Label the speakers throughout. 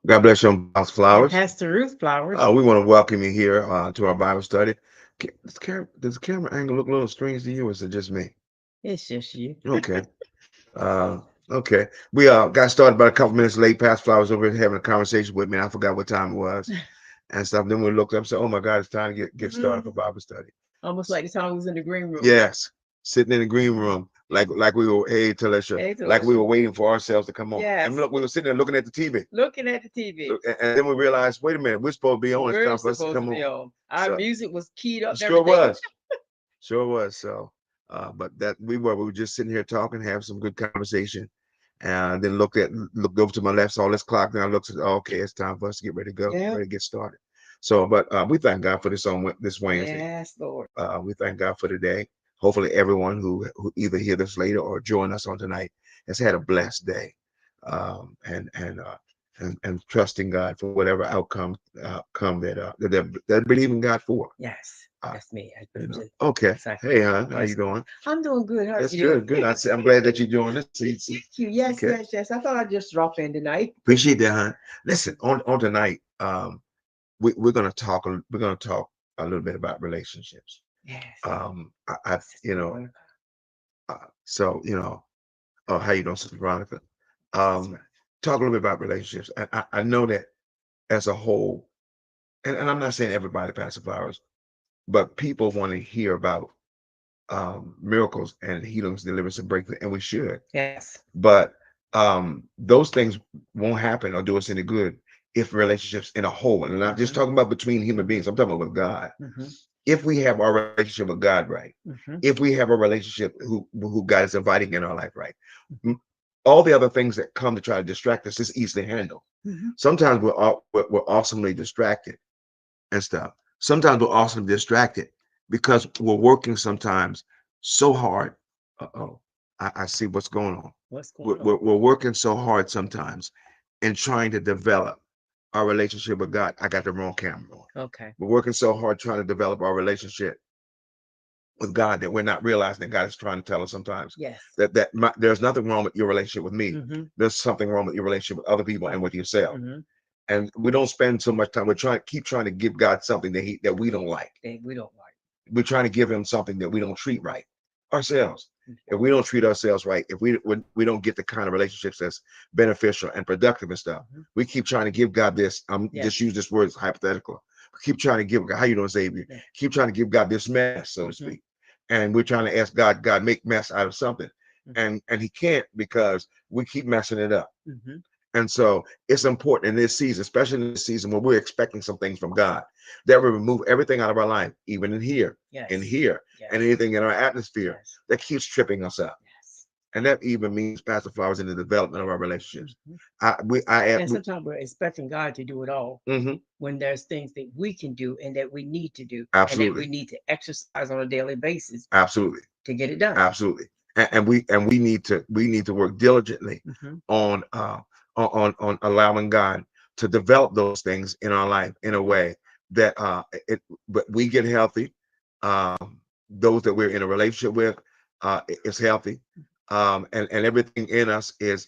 Speaker 1: God bless you, House
Speaker 2: And
Speaker 1: Flowers.
Speaker 2: Pastor Ruth Flowers.
Speaker 1: We want to welcome you here to our Bible study. Does the camera angle look a little strange to you, or is it just me?
Speaker 2: It's just you.
Speaker 1: Okay. Uh, okay. We got started about a couple minutes late. Pastor Flowers over here having a conversation with me. And I forgot what time it was and stuff. Then we looked up and said, "Oh my God, it's time to get started for
Speaker 2: Mhm.
Speaker 1: Bible study."
Speaker 2: Almost like the time we was in the green room.
Speaker 1: Yes, sitting in the green room, like we were, hey, Talisha,
Speaker 2: Hey,
Speaker 1: like we
Speaker 2: Delisha.
Speaker 1: were waiting for ourselves to come on. And
Speaker 2: Yes.
Speaker 1: look, we were sitting there looking at the TV.
Speaker 2: Looking at the TV.
Speaker 1: And then we realized, wait a minute, we're supposed to be on. It's
Speaker 2: We're
Speaker 1: time for us to
Speaker 2: supposed to
Speaker 1: come
Speaker 2: be
Speaker 1: on.
Speaker 2: on. Our
Speaker 1: So
Speaker 2: music was keyed up
Speaker 1: it
Speaker 2: and
Speaker 1: sure
Speaker 2: everything.
Speaker 1: was. Sure was. So, but that we were just sitting here talking, having some good conversation, and then looked over to my left, saw this clock, and I looked at, oh, okay, it's time for us to get ready to go,
Speaker 2: Yeah.
Speaker 1: ready to get started. So, but we thank God for this Wednesday.
Speaker 2: Yes, Lord.
Speaker 1: We thank God for today. Hopefully, everyone who either hear this later or join us on tonight has had a blessed day, and trusting God for whatever outcome come that believing God for.
Speaker 2: Yes.
Speaker 1: Uh,
Speaker 2: That's me. I do too.
Speaker 1: Okay.
Speaker 2: Exactly.
Speaker 1: Hey, hon, how you
Speaker 2: Praise God.
Speaker 1: doing?
Speaker 2: I'm doing good. How are
Speaker 1: That's
Speaker 2: you doing?
Speaker 1: good. Good. I'm glad that you're doing this. See.
Speaker 2: Thank you. Yes,
Speaker 1: Okay.
Speaker 2: yes, yes. I thought I'd just drop in tonight.
Speaker 1: Appreciate that, hon. Listen, on tonight, we're gonna talk a little bit about relationships.
Speaker 2: Yes.
Speaker 1: I
Speaker 2: Sister Veronica.
Speaker 1: so oh, how you doing, Sister Veronica?
Speaker 2: That's
Speaker 1: Um,
Speaker 2: right.
Speaker 1: talk a little bit about relationships. I know that as a whole, and I'm not saying everybody passes flowers, but people want to hear about miracles and healings, deliverance, and breakthrough, and we should.
Speaker 2: Yes.
Speaker 1: But those things won't happen or do us any good if relationships in a whole, and I'm not just
Speaker 2: Mm-hmm.
Speaker 1: talking about between human beings, I'm talking about with God.
Speaker 2: Mm-hmm.
Speaker 1: If we have our relationship with God right,
Speaker 2: Mm-hmm.
Speaker 1: if we have a relationship who God is inviting in our life right,
Speaker 2: Mm-hmm.
Speaker 1: m- all the other things that come to try to distract us is easily handled.
Speaker 2: Mm-hmm.
Speaker 1: Sometimes we're awesomely distracted and stuff. Sometimes we're awesomely distracted because we're working sometimes so hard. Uh-oh, I see what's going on.
Speaker 2: What's
Speaker 1: We're,
Speaker 2: going on?
Speaker 1: we're, we're working so hard sometimes in trying to develop our relationship with God. I got the wrong camera on.
Speaker 2: Okay.
Speaker 1: We're working so hard trying to develop our relationship with God that we're not realizing that God is trying to tell us sometimes
Speaker 2: Yes.
Speaker 1: there's nothing wrong with your relationship with me.
Speaker 2: Mm-hmm.
Speaker 1: There's something wrong with your relationship with other people and with yourself.
Speaker 2: Mm-hmm.
Speaker 1: And we don't spend so much time. We're trying to give God something that we don't like.
Speaker 2: That we don't like.
Speaker 1: We're trying to give him something that we don't treat right ourselves. If
Speaker 2: Mm-hmm.
Speaker 1: we don't treat ourselves right, if we don't get the kind of relationships that's beneficial and productive and stuff,
Speaker 2: Mm-hmm.
Speaker 1: we keep trying to give God this. I'm just
Speaker 2: Yes.
Speaker 1: use this word as hypothetical. We keep trying to give God, how you doing, Savior?
Speaker 2: Yeah.
Speaker 1: Keep trying to give God this mess, so to
Speaker 2: Mm-hmm.
Speaker 1: speak. And we're trying to ask God make mess out of something.
Speaker 2: Mm-hmm.
Speaker 1: And he can't because we keep messing it up.
Speaker 2: Mm-hmm.
Speaker 1: And so it's important in this season, especially in this season where we're expecting some things from God, that we remove everything out of our life, even in
Speaker 2: Yes.
Speaker 1: here, and
Speaker 2: Yes.
Speaker 1: anything in our atmosphere
Speaker 2: Yes.
Speaker 1: that keeps tripping us up.
Speaker 2: Yes.
Speaker 1: And that even means Pastor Flowers in the development of our relationships.
Speaker 2: Mm-hmm. And
Speaker 1: We,
Speaker 2: sometimes we're expecting God to do it all
Speaker 1: mhm,
Speaker 2: when there's things that we can do and that we need to do and that we
Speaker 1: absolutely,
Speaker 2: need to exercise on a daily basis
Speaker 1: absolutely,
Speaker 2: to get it done.
Speaker 1: absolutely. And we need to work diligently
Speaker 2: Mm-hmm.
Speaker 1: on uh on allowing God to develop those things in our life in a
Speaker 2: Mm-hmm.
Speaker 1: way that but we get healthy. Those that we're in a relationship with is healthy. And everything in us is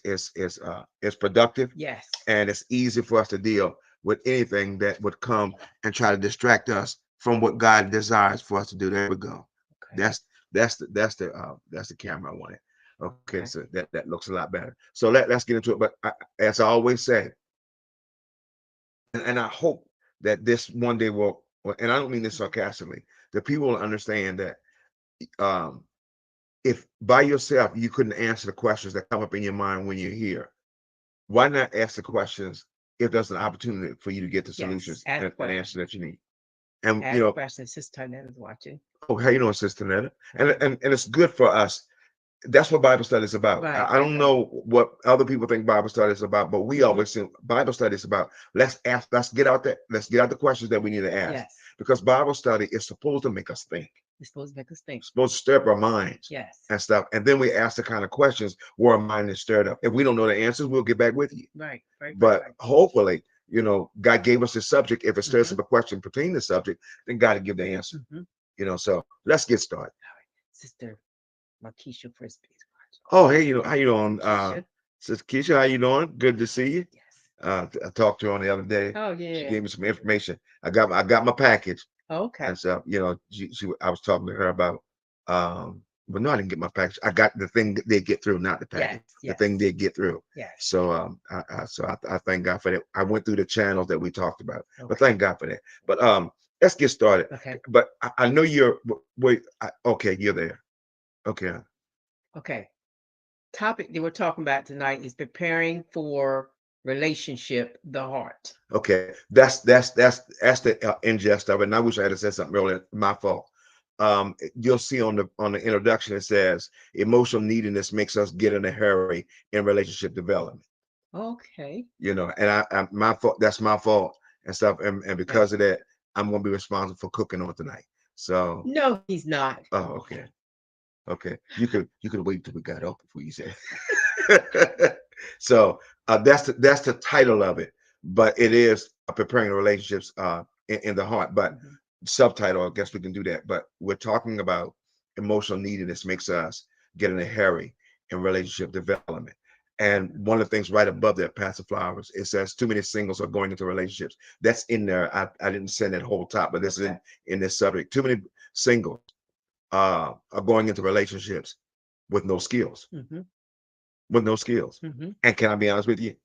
Speaker 1: productive,
Speaker 2: Yes.
Speaker 1: and it's easy for us to deal with anything that would come and try to distract us from what God desires for us to do. There we go.
Speaker 2: Okay.
Speaker 1: That's the camera I wanted. Okay,
Speaker 2: Okay.
Speaker 1: so that looks a lot better. So let's get into it. But as I always say, and I hope that this one day will, and I don't mean this sarcastically, that people will understand that um, if by yourself you couldn't answer the questions that come up in your mind when you're here, why not ask the questions if there's an opportunity for you to get the
Speaker 2: Yes.
Speaker 1: solutions
Speaker 2: Ask
Speaker 1: and
Speaker 2: questions.
Speaker 1: answer that you need? And
Speaker 2: Ask questions. Sister Ned is watching.
Speaker 1: oh, how you doing, Sister Netta? And
Speaker 2: Okay.
Speaker 1: and and it's good for us. That's what Bible study is about.
Speaker 2: Right,
Speaker 1: I
Speaker 2: right,
Speaker 1: don't
Speaker 2: right.
Speaker 1: know what other people think Bible study is about, but we
Speaker 2: Mm-hmm.
Speaker 1: always think Bible study is about let's get out there, let's get out the questions that we need to ask.
Speaker 2: Yes.
Speaker 1: Because Bible study is supposed to make us think,
Speaker 2: It's supposed to make us think.
Speaker 1: it's supposed to stir up our minds
Speaker 2: Yes.
Speaker 1: and stuff. And then we ask the kind of questions where our mind is stirred up. If we don't know the answers, we'll get back with you.
Speaker 2: Right, right, right,
Speaker 1: But
Speaker 2: right.
Speaker 1: hopefully, God gave us the subject. If it stirs
Speaker 2: Mm-hmm.
Speaker 1: up a question pertaining to the subject, then God will give the answer.
Speaker 2: Mm-hmm. All
Speaker 1: So let's get started.
Speaker 2: right. Sister Markeisha Frisbee is watching.
Speaker 1: Oh, hey, how you doing?
Speaker 2: Keisha.
Speaker 1: Sister Keisha, how you doing? Good to see you.
Speaker 2: Yes.
Speaker 1: I talked to her on the other day.
Speaker 2: Oh
Speaker 1: She
Speaker 2: yeah.
Speaker 1: gave me some information. I got my package
Speaker 2: Okay.
Speaker 1: and stuff. You know, I was talking to her about but no, I didn't get my package. I got the thing that they get through, not the package.
Speaker 2: Yes.
Speaker 1: The
Speaker 2: Yes.
Speaker 1: thing they get through.
Speaker 2: Yes.
Speaker 1: So I thank God for that. I went through the channels that we talked about, but
Speaker 2: Okay.
Speaker 1: thank God for that. But let's get started.
Speaker 2: Okay.
Speaker 1: But I know you're wait. Okay, you're there. Okay.
Speaker 2: Okay. Topic that we're talking about tonight is preparing for relationship, the heart.
Speaker 1: Okay, that's the ingest of it. And I wish I had said something earlier. My fault. You'll see on the introduction it says emotional neediness makes us get in a hurry in relationship development.
Speaker 2: Okay.
Speaker 1: You know, and I my fault. That's my fault and stuff. And
Speaker 2: Yeah.
Speaker 1: because of that, I'm gonna be responsible for cooking on tonight. So,
Speaker 2: No, he's not.
Speaker 1: oh, okay, okay. You could wait till we got up before you say. It. So that's the title of it, but it is preparing relationships in the heart. But
Speaker 2: Mhm.
Speaker 1: subtitle, I guess we can do that. But we're talking about emotional neediness makes us get in a hurry in relationship development. And
Speaker 2: Mhm.
Speaker 1: one of the things right above that, Pastor Flowers, it says too many singles are going into relationships. That's in there. I didn't send that whole top, but this is
Speaker 2: Okay.
Speaker 1: in this subject. Too many singles are going into relationships with no skills,
Speaker 2: Mhm.
Speaker 1: with no skills.
Speaker 2: Mhm.
Speaker 1: And can I be honest with you?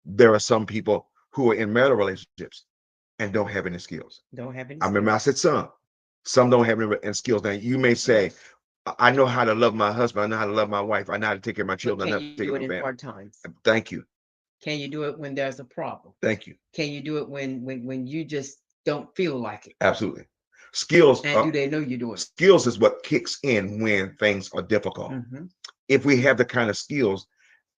Speaker 1: There are some people who are in marital relationships and don't have any skills.
Speaker 2: Don't have any
Speaker 1: I remember I
Speaker 2: skills.
Speaker 1: said some. Some don't have any skills. Now you may say, I know how to love my husband. I know how to love my wife. I know how to take care of my
Speaker 2: But
Speaker 1: children. I know
Speaker 2: can
Speaker 1: how to
Speaker 2: you
Speaker 1: take
Speaker 2: do
Speaker 1: care
Speaker 2: it
Speaker 1: of my
Speaker 2: in
Speaker 1: family.
Speaker 2: hard times?
Speaker 1: Thank you.
Speaker 2: Can you do it when there's a problem?
Speaker 1: Thank you.
Speaker 2: Can you do it when you just don't feel like it?
Speaker 1: Absolutely. Skills
Speaker 2: And do
Speaker 1: are
Speaker 2: they know you're doing it?
Speaker 1: skills is what kicks in when things are difficult.
Speaker 2: Hmm.
Speaker 1: If we have the kind of skills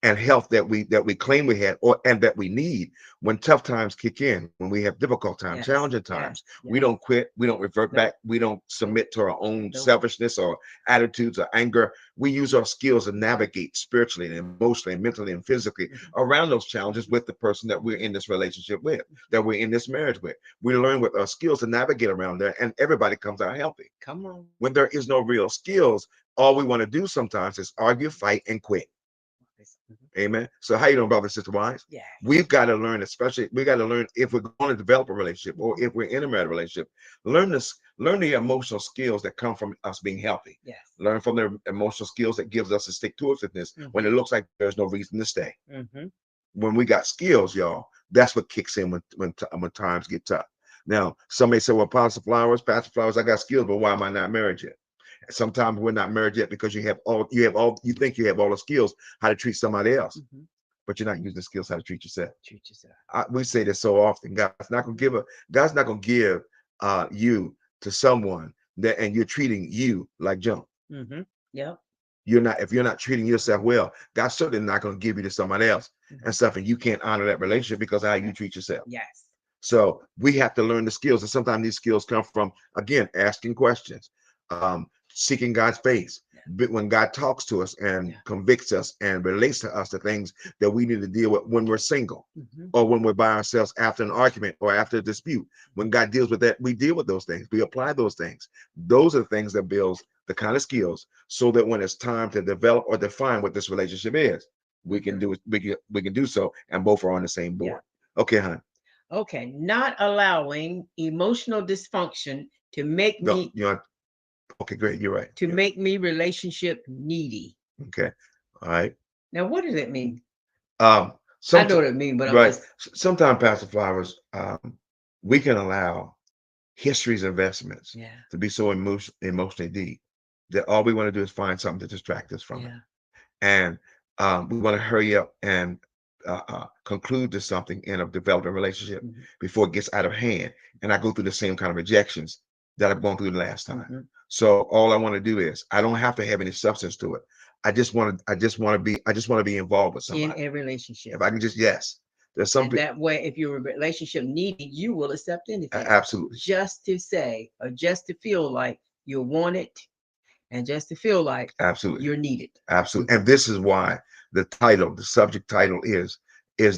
Speaker 1: and health that we claim we had or and that we need when tough times kick in, when we have difficult times,
Speaker 2: Yes.
Speaker 1: challenging
Speaker 2: Yes.
Speaker 1: times, we
Speaker 2: Yes.
Speaker 1: don't quit, we don't revert
Speaker 2: Nope.
Speaker 1: back, we don't
Speaker 2: Nope.
Speaker 1: submit to our own
Speaker 2: Nope.
Speaker 1: selfishness or attitudes or anger. We use our skills to navigate spiritually and emotionally and mentally and physically
Speaker 2: Hmm.
Speaker 1: around those challenges with the person that we're in this relationship with, that we're in this marriage with. We learn with our skills to navigate around there, and everybody comes out healthy.
Speaker 2: Come on.
Speaker 1: When there is no real skills, all we want to do sometimes is argue, fight, and quit.
Speaker 2: Mhm.
Speaker 1: Amen. So how you doing, brother, sister wise?
Speaker 2: Yes.
Speaker 1: We've got to learn, especially we got to learn if we're going to develop a relationship or
Speaker 2: Mhm.
Speaker 1: if we're in a married relationship, learn the emotional skills that come from us being healthy.
Speaker 2: Yes.
Speaker 1: Learn from the emotional skills that gives us a stick to itiveness when it
Speaker 2: Hmm.
Speaker 1: looks like there's no reason to stay.
Speaker 2: Hmm.
Speaker 1: When we got skills, y'all, that's what kicks in when times get tough. Now, somebody say, well, Pastor Flowers, I got skills, but why am I not married yet? Sometimes we're not married yet because you think you have all the skills how to treat somebody else,
Speaker 2: Hmm.
Speaker 1: but you're not using the skills how to treat yourself.
Speaker 2: Treat yourself.
Speaker 1: We say this so often. God's not gonna give you to someone that and you're treating you like junk.
Speaker 2: Hmm. Yep.
Speaker 1: You're not if you're not treating yourself well, God's certainly not gonna give you to somebody else and
Speaker 2: Hmm.
Speaker 1: stuff, and you can't honor that relationship because of how you treat yourself.
Speaker 2: Yes.
Speaker 1: So we have to learn the skills, and sometimes these skills come from again asking questions, seeking God's face.
Speaker 2: Yeah.
Speaker 1: But when God talks to us and
Speaker 2: Yeah.
Speaker 1: convicts us and relates to us to things that we need to deal with when we're single,
Speaker 2: Hmm.
Speaker 1: or when we're by ourselves after an argument or after a dispute, when God deals with that, we deal with those things. We apply those things. Those are the things that builds the kind of skills so that when it's time to develop or define what this relationship is, we can do it. We can do so, and both are on the same
Speaker 2: Yeah.
Speaker 1: board. Okay, hon.
Speaker 2: Okay. Not allowing emotional dysfunction to make
Speaker 1: No,
Speaker 2: me
Speaker 1: okay, great. You're right. Yeah.
Speaker 2: relationship needy.
Speaker 1: Okay. All right.
Speaker 2: Now, what does it mean?
Speaker 1: Um,
Speaker 2: I
Speaker 1: some
Speaker 2: know what it means, but I'm
Speaker 1: right.
Speaker 2: just
Speaker 1: Sometimes, Pastor Flowers, we can allow history's investments
Speaker 2: yeah,
Speaker 1: to be so emotionally deep that all we want to do is find something to distract us from it.
Speaker 2: yeah.
Speaker 1: And we want to hurry up and conclude to something in a developing relationship
Speaker 2: Mhm.
Speaker 1: before it gets out of hand. And I go through the same kind of rejections that I've gone through the last time.
Speaker 2: Mhm.
Speaker 1: So all I want to do is I don't have to have any substance to it. I just want to be involved with
Speaker 2: In
Speaker 1: somebody.
Speaker 2: a
Speaker 1: If
Speaker 2: relationship.
Speaker 1: I can just yes. There's some
Speaker 2: And that way, if you're a relationship needy, you will accept anything
Speaker 1: absolutely.
Speaker 2: just to say or just to feel like you're wanted and just to feel like
Speaker 1: Absolutely.
Speaker 2: you're needed.
Speaker 1: Absolutely. And this is why the subject title is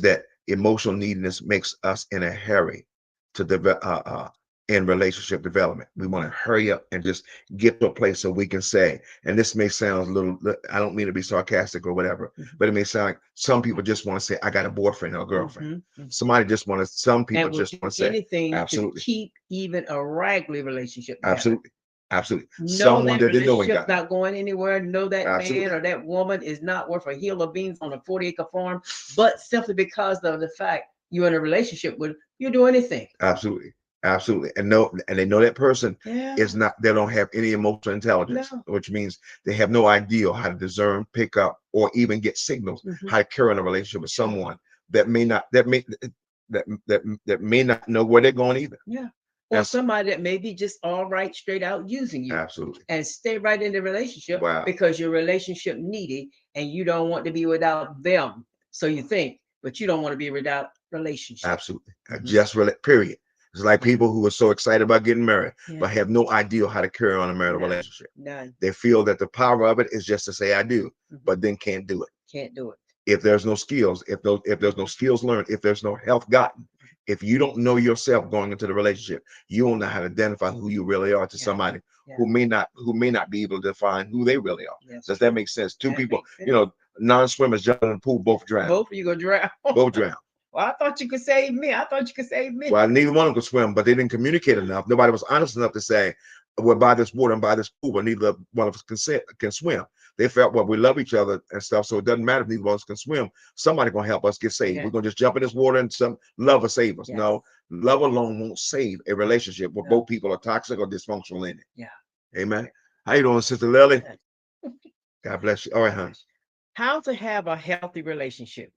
Speaker 1: that emotional neediness makes us in a hurry to develop. in relationship development. We want to hurry up and just get to a place so we can say, and this may sound a little, I don't mean to be sarcastic or whatever, but it may sound like some people just want to say, I got a boyfriend or a girlfriend. Somebody just want to, some people
Speaker 2: And will
Speaker 1: just
Speaker 2: do
Speaker 1: want to say,
Speaker 2: anything to
Speaker 1: absolutely,
Speaker 2: keep even a raggedy relationship together.
Speaker 1: absolutely, absolutely.
Speaker 2: Know
Speaker 1: Someone
Speaker 2: that
Speaker 1: that they know ain't
Speaker 2: relationship's
Speaker 1: got it.
Speaker 2: not going anywhere. Know that man
Speaker 1: Absolutely,
Speaker 2: or that woman is not worth a hill of beans on a 40-acre farm, but simply because of the fact you're in a relationship with, you do anything.
Speaker 1: absolutely, absolutely. And no, and they know that person
Speaker 2: Yeah.
Speaker 1: is not, they don't have any emotional intelligence,
Speaker 2: No.
Speaker 1: which means they have no idea how to discern, pick up, or even get signals, how to carry on a relationship with someone that may not, that may not know where they're going either.
Speaker 2: Yeah. Or
Speaker 1: That's
Speaker 2: somebody that may be just all right, straight out using you.
Speaker 1: absolutely.
Speaker 2: And stay right in the relationship
Speaker 1: Wow.
Speaker 2: because you're relationship needy and you don't want to be without them. So you think, but you don't want to be without relationship.
Speaker 1: Absolutely. Just really, period. It's like people who are so excited about getting married, but have no idea how to carry on a marital relationship.
Speaker 2: None.
Speaker 1: They feel that the power of it is just to say I do, but then can't do it.
Speaker 2: Can't do it.
Speaker 1: If there's no skills, if there's no skills learned, if there's no health gotten, if you don't know yourself going into the relationship, you don't know how to identify who you really are to somebody who may not be able to define who they really are.
Speaker 2: Yes,
Speaker 1: Does that make sense? Two
Speaker 2: that
Speaker 1: people,
Speaker 2: makes sense.
Speaker 1: you know, non-swimmers jumping in the pool, both drown.
Speaker 2: Both of you gonna drown.
Speaker 1: Both drown.
Speaker 2: Well, I thought you could save me. I thought you could save me.
Speaker 1: Well, neither one of them could swim, but they didn't communicate enough. Nobody was honest enough to say, we're by this water and by this pool, but neither one of us can swim. They felt, well, we love each other and stuff, so it doesn't matter if neither one of us can swim. Somebody gonna help us get saved.
Speaker 2: Yeah.
Speaker 1: We're gonna just jump in this water and some love will save us.
Speaker 2: Yes.
Speaker 1: No, love alone won't save a relationship where both people are toxic or dysfunctional in it.
Speaker 2: Yeah.
Speaker 1: Amen. How you doing, Sister Lily? God bless you. All right, hon.
Speaker 2: How to have a healthy relationship.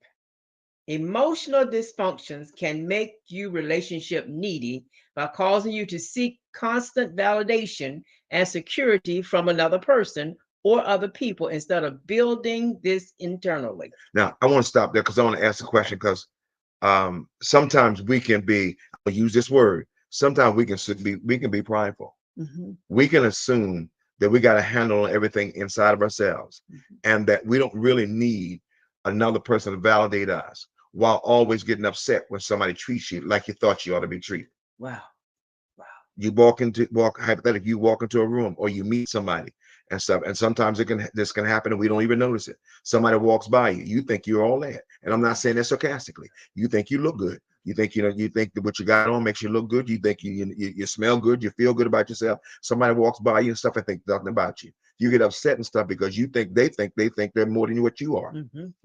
Speaker 2: Emotional dysfunctions can make you relationship needy by causing you to seek constant validation and security from another person or other people instead of building this internally.
Speaker 1: Now, I want to stop there because I want to ask a question because sometimes we can be, I'll use this word, sometimes we can be prideful. We can assume that we got a handle on everything inside of ourselves and that we don't really need another person to validate us, while always getting upset when somebody treats you like you thought you ought to be treated.
Speaker 2: Wow.
Speaker 1: You hypothetically, you walk into a room or you meet somebody and stuff, and sometimes this can happen and we don't even notice it. Somebody walks by you, you think you're all that, and I'm not saying that sarcastically. You think you look good. You think you think that what you got on makes you look good. You think you smell good. You feel good about yourself. Somebody walks by you and stuff and think nothing about you. You get upset and stuff because you think they think they're more than what you are,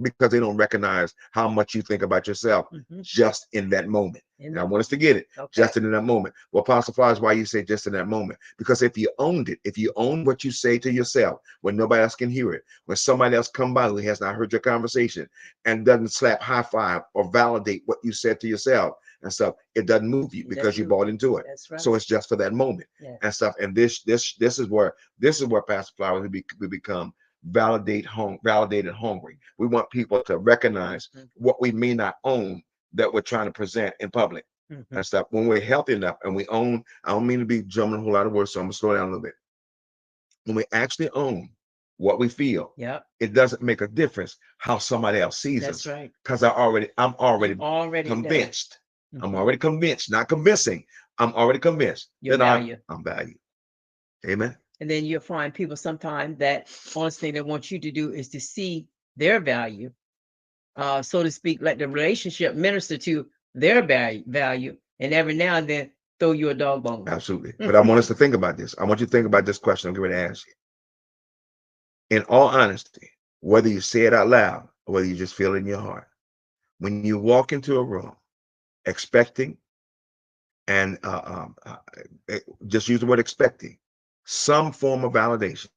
Speaker 1: because they don't recognize how much you think about yourself just in that moment. And I want us to get it just in that moment. Well, Apostle Fly, is why you say just in that moment, because if you owned it, if you own what you say to yourself when nobody else can hear it, when somebody else come by who has not heard your conversation and doesn't slap high five or validate what you said to yourself and stuff, it doesn't move you because you bought into it. So it's just for that moment and stuff. And this is where Pastor Flowers we become validated hungry. We want people to recognize what we may not own that we're trying to present in public and stuff. When we're healthy enough and we own, I don't mean to be jumping a whole lot of words, so I'm gonna slow down a little bit. When we actually own what we feel, it doesn't make a difference how somebody else sees us. Because I'm already convinced. I'm already convinced, not convincing. I'm already convinced that I'm valued. Amen.
Speaker 2: And then you'll find people sometimes that only thing they want you to do is to see their value, so to speak, let the relationship minister to their value, and every now and then throw you a dog bone.
Speaker 1: Absolutely. But I want us to think about this. I want you to think about this question I'm going to ask you. In all honesty, whether you say it out loud or whether you just feel it in your heart, when you walk into a room expecting and just use the word expecting some form of validation,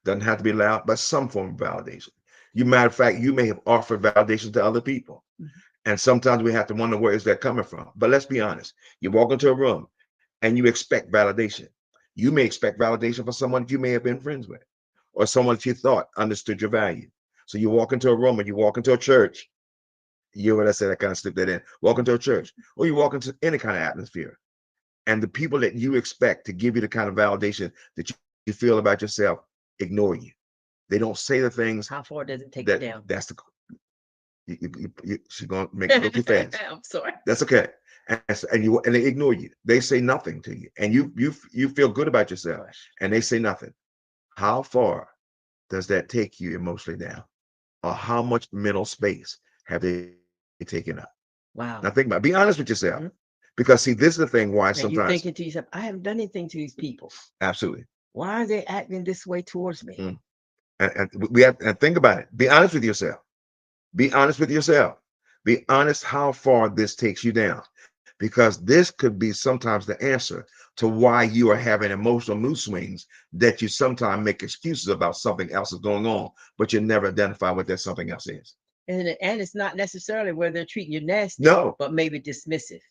Speaker 1: doesn't have to be loud, but some form of validation. Matter of fact, you may have offered validation to other people. And sometimes we have to wonder where is that coming from. But let's be honest. You walk into a room and you expect validation. You may expect validation from someone you may have been friends with or someone that you thought understood your value. So you walk into a room and you walk into a church. You know what I said? I kind of slipped that in. Walk into a church or you walk into any kind of atmosphere. And the people that you expect to give you the kind of validation that you feel about yourself ignore you. They don't say the things.
Speaker 2: How far does it take it down?
Speaker 1: That's the she's gonna make it go too fast.
Speaker 2: I'm sorry.
Speaker 1: That's okay. and they ignore you. They say nothing to you, and you feel good about yourself,
Speaker 2: Gosh.
Speaker 1: and they say nothing. How far does that take you emotionally down, or how much mental space have they taken up? Now think
Speaker 2: Wow.
Speaker 1: about it. Be honest with yourself,
Speaker 2: Mhm.
Speaker 1: because see, this is the thing why
Speaker 2: And you
Speaker 1: sometimes,
Speaker 2: thinking to yourself, I haven't done anything to these people.
Speaker 1: absolutely.
Speaker 2: Why are they acting this way towards me?
Speaker 1: Mm. And we have and think about it. Be honest with yourself. Be honest with yourself. Be honest how far this takes you down, because this could be sometimes the answer to why you are having emotional mood swings that you sometimes make excuses about something else is going on, but you never identify what that something else is.
Speaker 2: And it's not necessarily where they're treating you nasty,
Speaker 1: No.
Speaker 2: but maybe dismissive,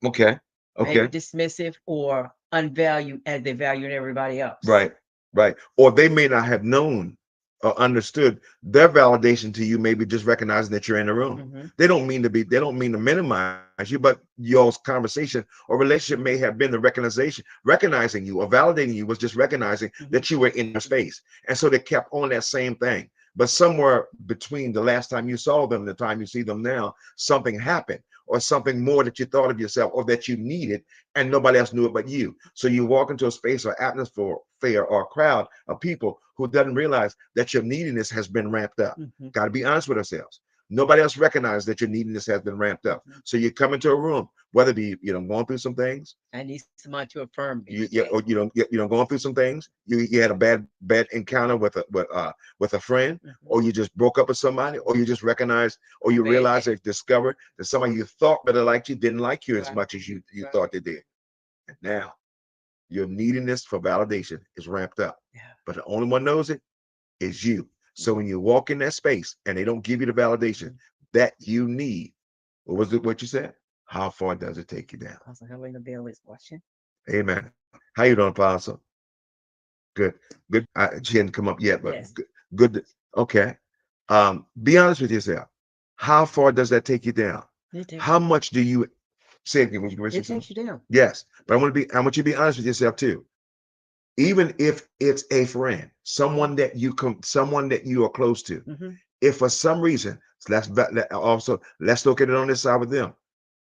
Speaker 1: Okay.
Speaker 2: maybe
Speaker 1: Okay.
Speaker 2: dismissive or unvalued as they value everybody else.
Speaker 1: Right. Right. Or they may not have known or understood their validation to you, maybe just recognizing that you're in the room.
Speaker 2: Hmm.
Speaker 1: They don't mean to minimize you, but your conversation or relationship may have been the recognizing you or validating you was just recognizing
Speaker 2: Hmm.
Speaker 1: that you were in their space. And so they kept on that same thing. But somewhere between the last time you saw them and the time you see them now, something happened or something more that you thought of yourself or that you needed, and nobody else knew it but you. So you walk into a space or atmosphere or a crowd of people who doesn't realize that your neediness has been ramped up.
Speaker 2: Hmm.
Speaker 1: Got to be honest with ourselves. Nobody else recognizes that your neediness has been ramped up.
Speaker 2: Hmm.
Speaker 1: So you come into a room, whether it be going through some things,
Speaker 2: I need somebody to affirm me
Speaker 1: or
Speaker 2: today.
Speaker 1: going through some things. You had a bad encounter with a friend,
Speaker 2: Hmm.
Speaker 1: or you just broke up with somebody, or you just recognized, or
Speaker 2: A
Speaker 1: you
Speaker 2: bad
Speaker 1: realized
Speaker 2: day.
Speaker 1: or discovered that somebody you thought better liked you didn't like you as
Speaker 2: Right.
Speaker 1: much as you
Speaker 2: Right.
Speaker 1: thought they did. And now your neediness for validation is ramped up.
Speaker 2: Yeah.
Speaker 1: But the only one knows it is you. So when you walk in that space and they don't give you the validation
Speaker 2: Mm-hmm.
Speaker 1: that you need, what was it what you said? How far does it take you down?
Speaker 2: Apostle Helena Bell is watching.
Speaker 1: Amen. How you doing, Apostle? Good. Good. She hadn't come up yet, but
Speaker 2: Yes.
Speaker 1: good. Good. Okay. Be honest with yourself. How far does that take you down?
Speaker 2: It takes
Speaker 1: How
Speaker 2: you.
Speaker 1: much do you say it again? Would you say
Speaker 2: It
Speaker 1: something?
Speaker 2: takes you down.
Speaker 1: Yes, but I want you to be honest with yourself too. Even if it's a friend, someone that you are close to,
Speaker 2: Hmm.
Speaker 1: if for some reason, so also let's look at it on this side with them.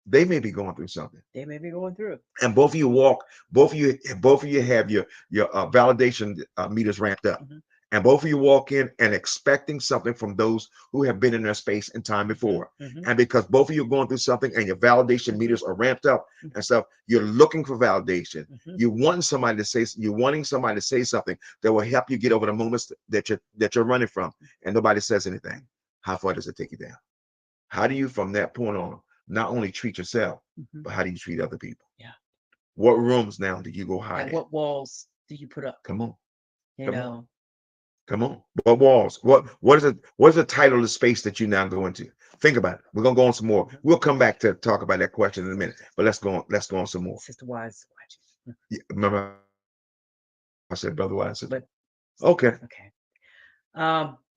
Speaker 1: They may be going through something,
Speaker 2: They may be going through.
Speaker 1: and both of you have your validation meters ramped up,
Speaker 2: Hmm.
Speaker 1: and both of you walk in and expecting something from those who have been in their space and time
Speaker 2: Hmm.
Speaker 1: before,
Speaker 2: Hmm.
Speaker 1: and because both of you are going through something and your validation
Speaker 2: Hmm.
Speaker 1: meters are ramped up and
Speaker 2: Hmm.
Speaker 1: stuff, you're looking for validation.
Speaker 2: Hmm.
Speaker 1: You're wanting somebody to say something that will help you get over the moments that you're running from, and nobody says anything. How far does it take you down? How do you, from that point on, not only treat yourself,
Speaker 2: Hmm.
Speaker 1: but how do you treat other people?
Speaker 2: Yeah.
Speaker 1: What rooms now do you go hide
Speaker 2: And
Speaker 1: in?
Speaker 2: what walls do you put up?
Speaker 1: Come on,
Speaker 2: You
Speaker 1: come on,
Speaker 2: know.
Speaker 1: come on. What walls? What is it? What is the title of the space that you now go into? Think about it. We're gonna go on some more.
Speaker 2: Mhm.
Speaker 1: We'll come back to talk about that question in a minute. But let's go on some more.
Speaker 2: Sister Wise is watching.
Speaker 1: Yeah, remember I said brother wise sister.
Speaker 2: But
Speaker 1: Okay.
Speaker 2: okay.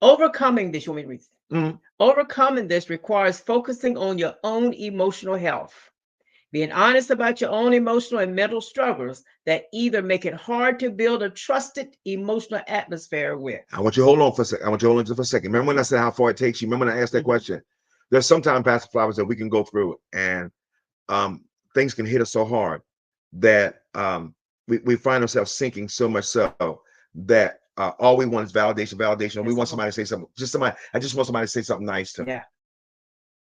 Speaker 2: Overcoming this, you want me to read?
Speaker 1: Mhm.
Speaker 2: Overcoming this requires focusing on your own emotional health, being honest about your own emotional and mental struggles that either make it hard to build a trusted emotional atmosphere with.
Speaker 1: I want you to hold on for a second. I want you to hold on just for a second. Remember when I said how far it takes you? Remember when I asked that
Speaker 2: Mhm.
Speaker 1: question? There's sometimes, Pastor Flowers, that we can go through and things can hit us so hard that we find ourselves sinking so much so that all we want is validation, validation. Or we
Speaker 2: That's
Speaker 1: want
Speaker 2: all.
Speaker 1: somebody to say something. I just want somebody to say something nice to me.
Speaker 2: Yeah.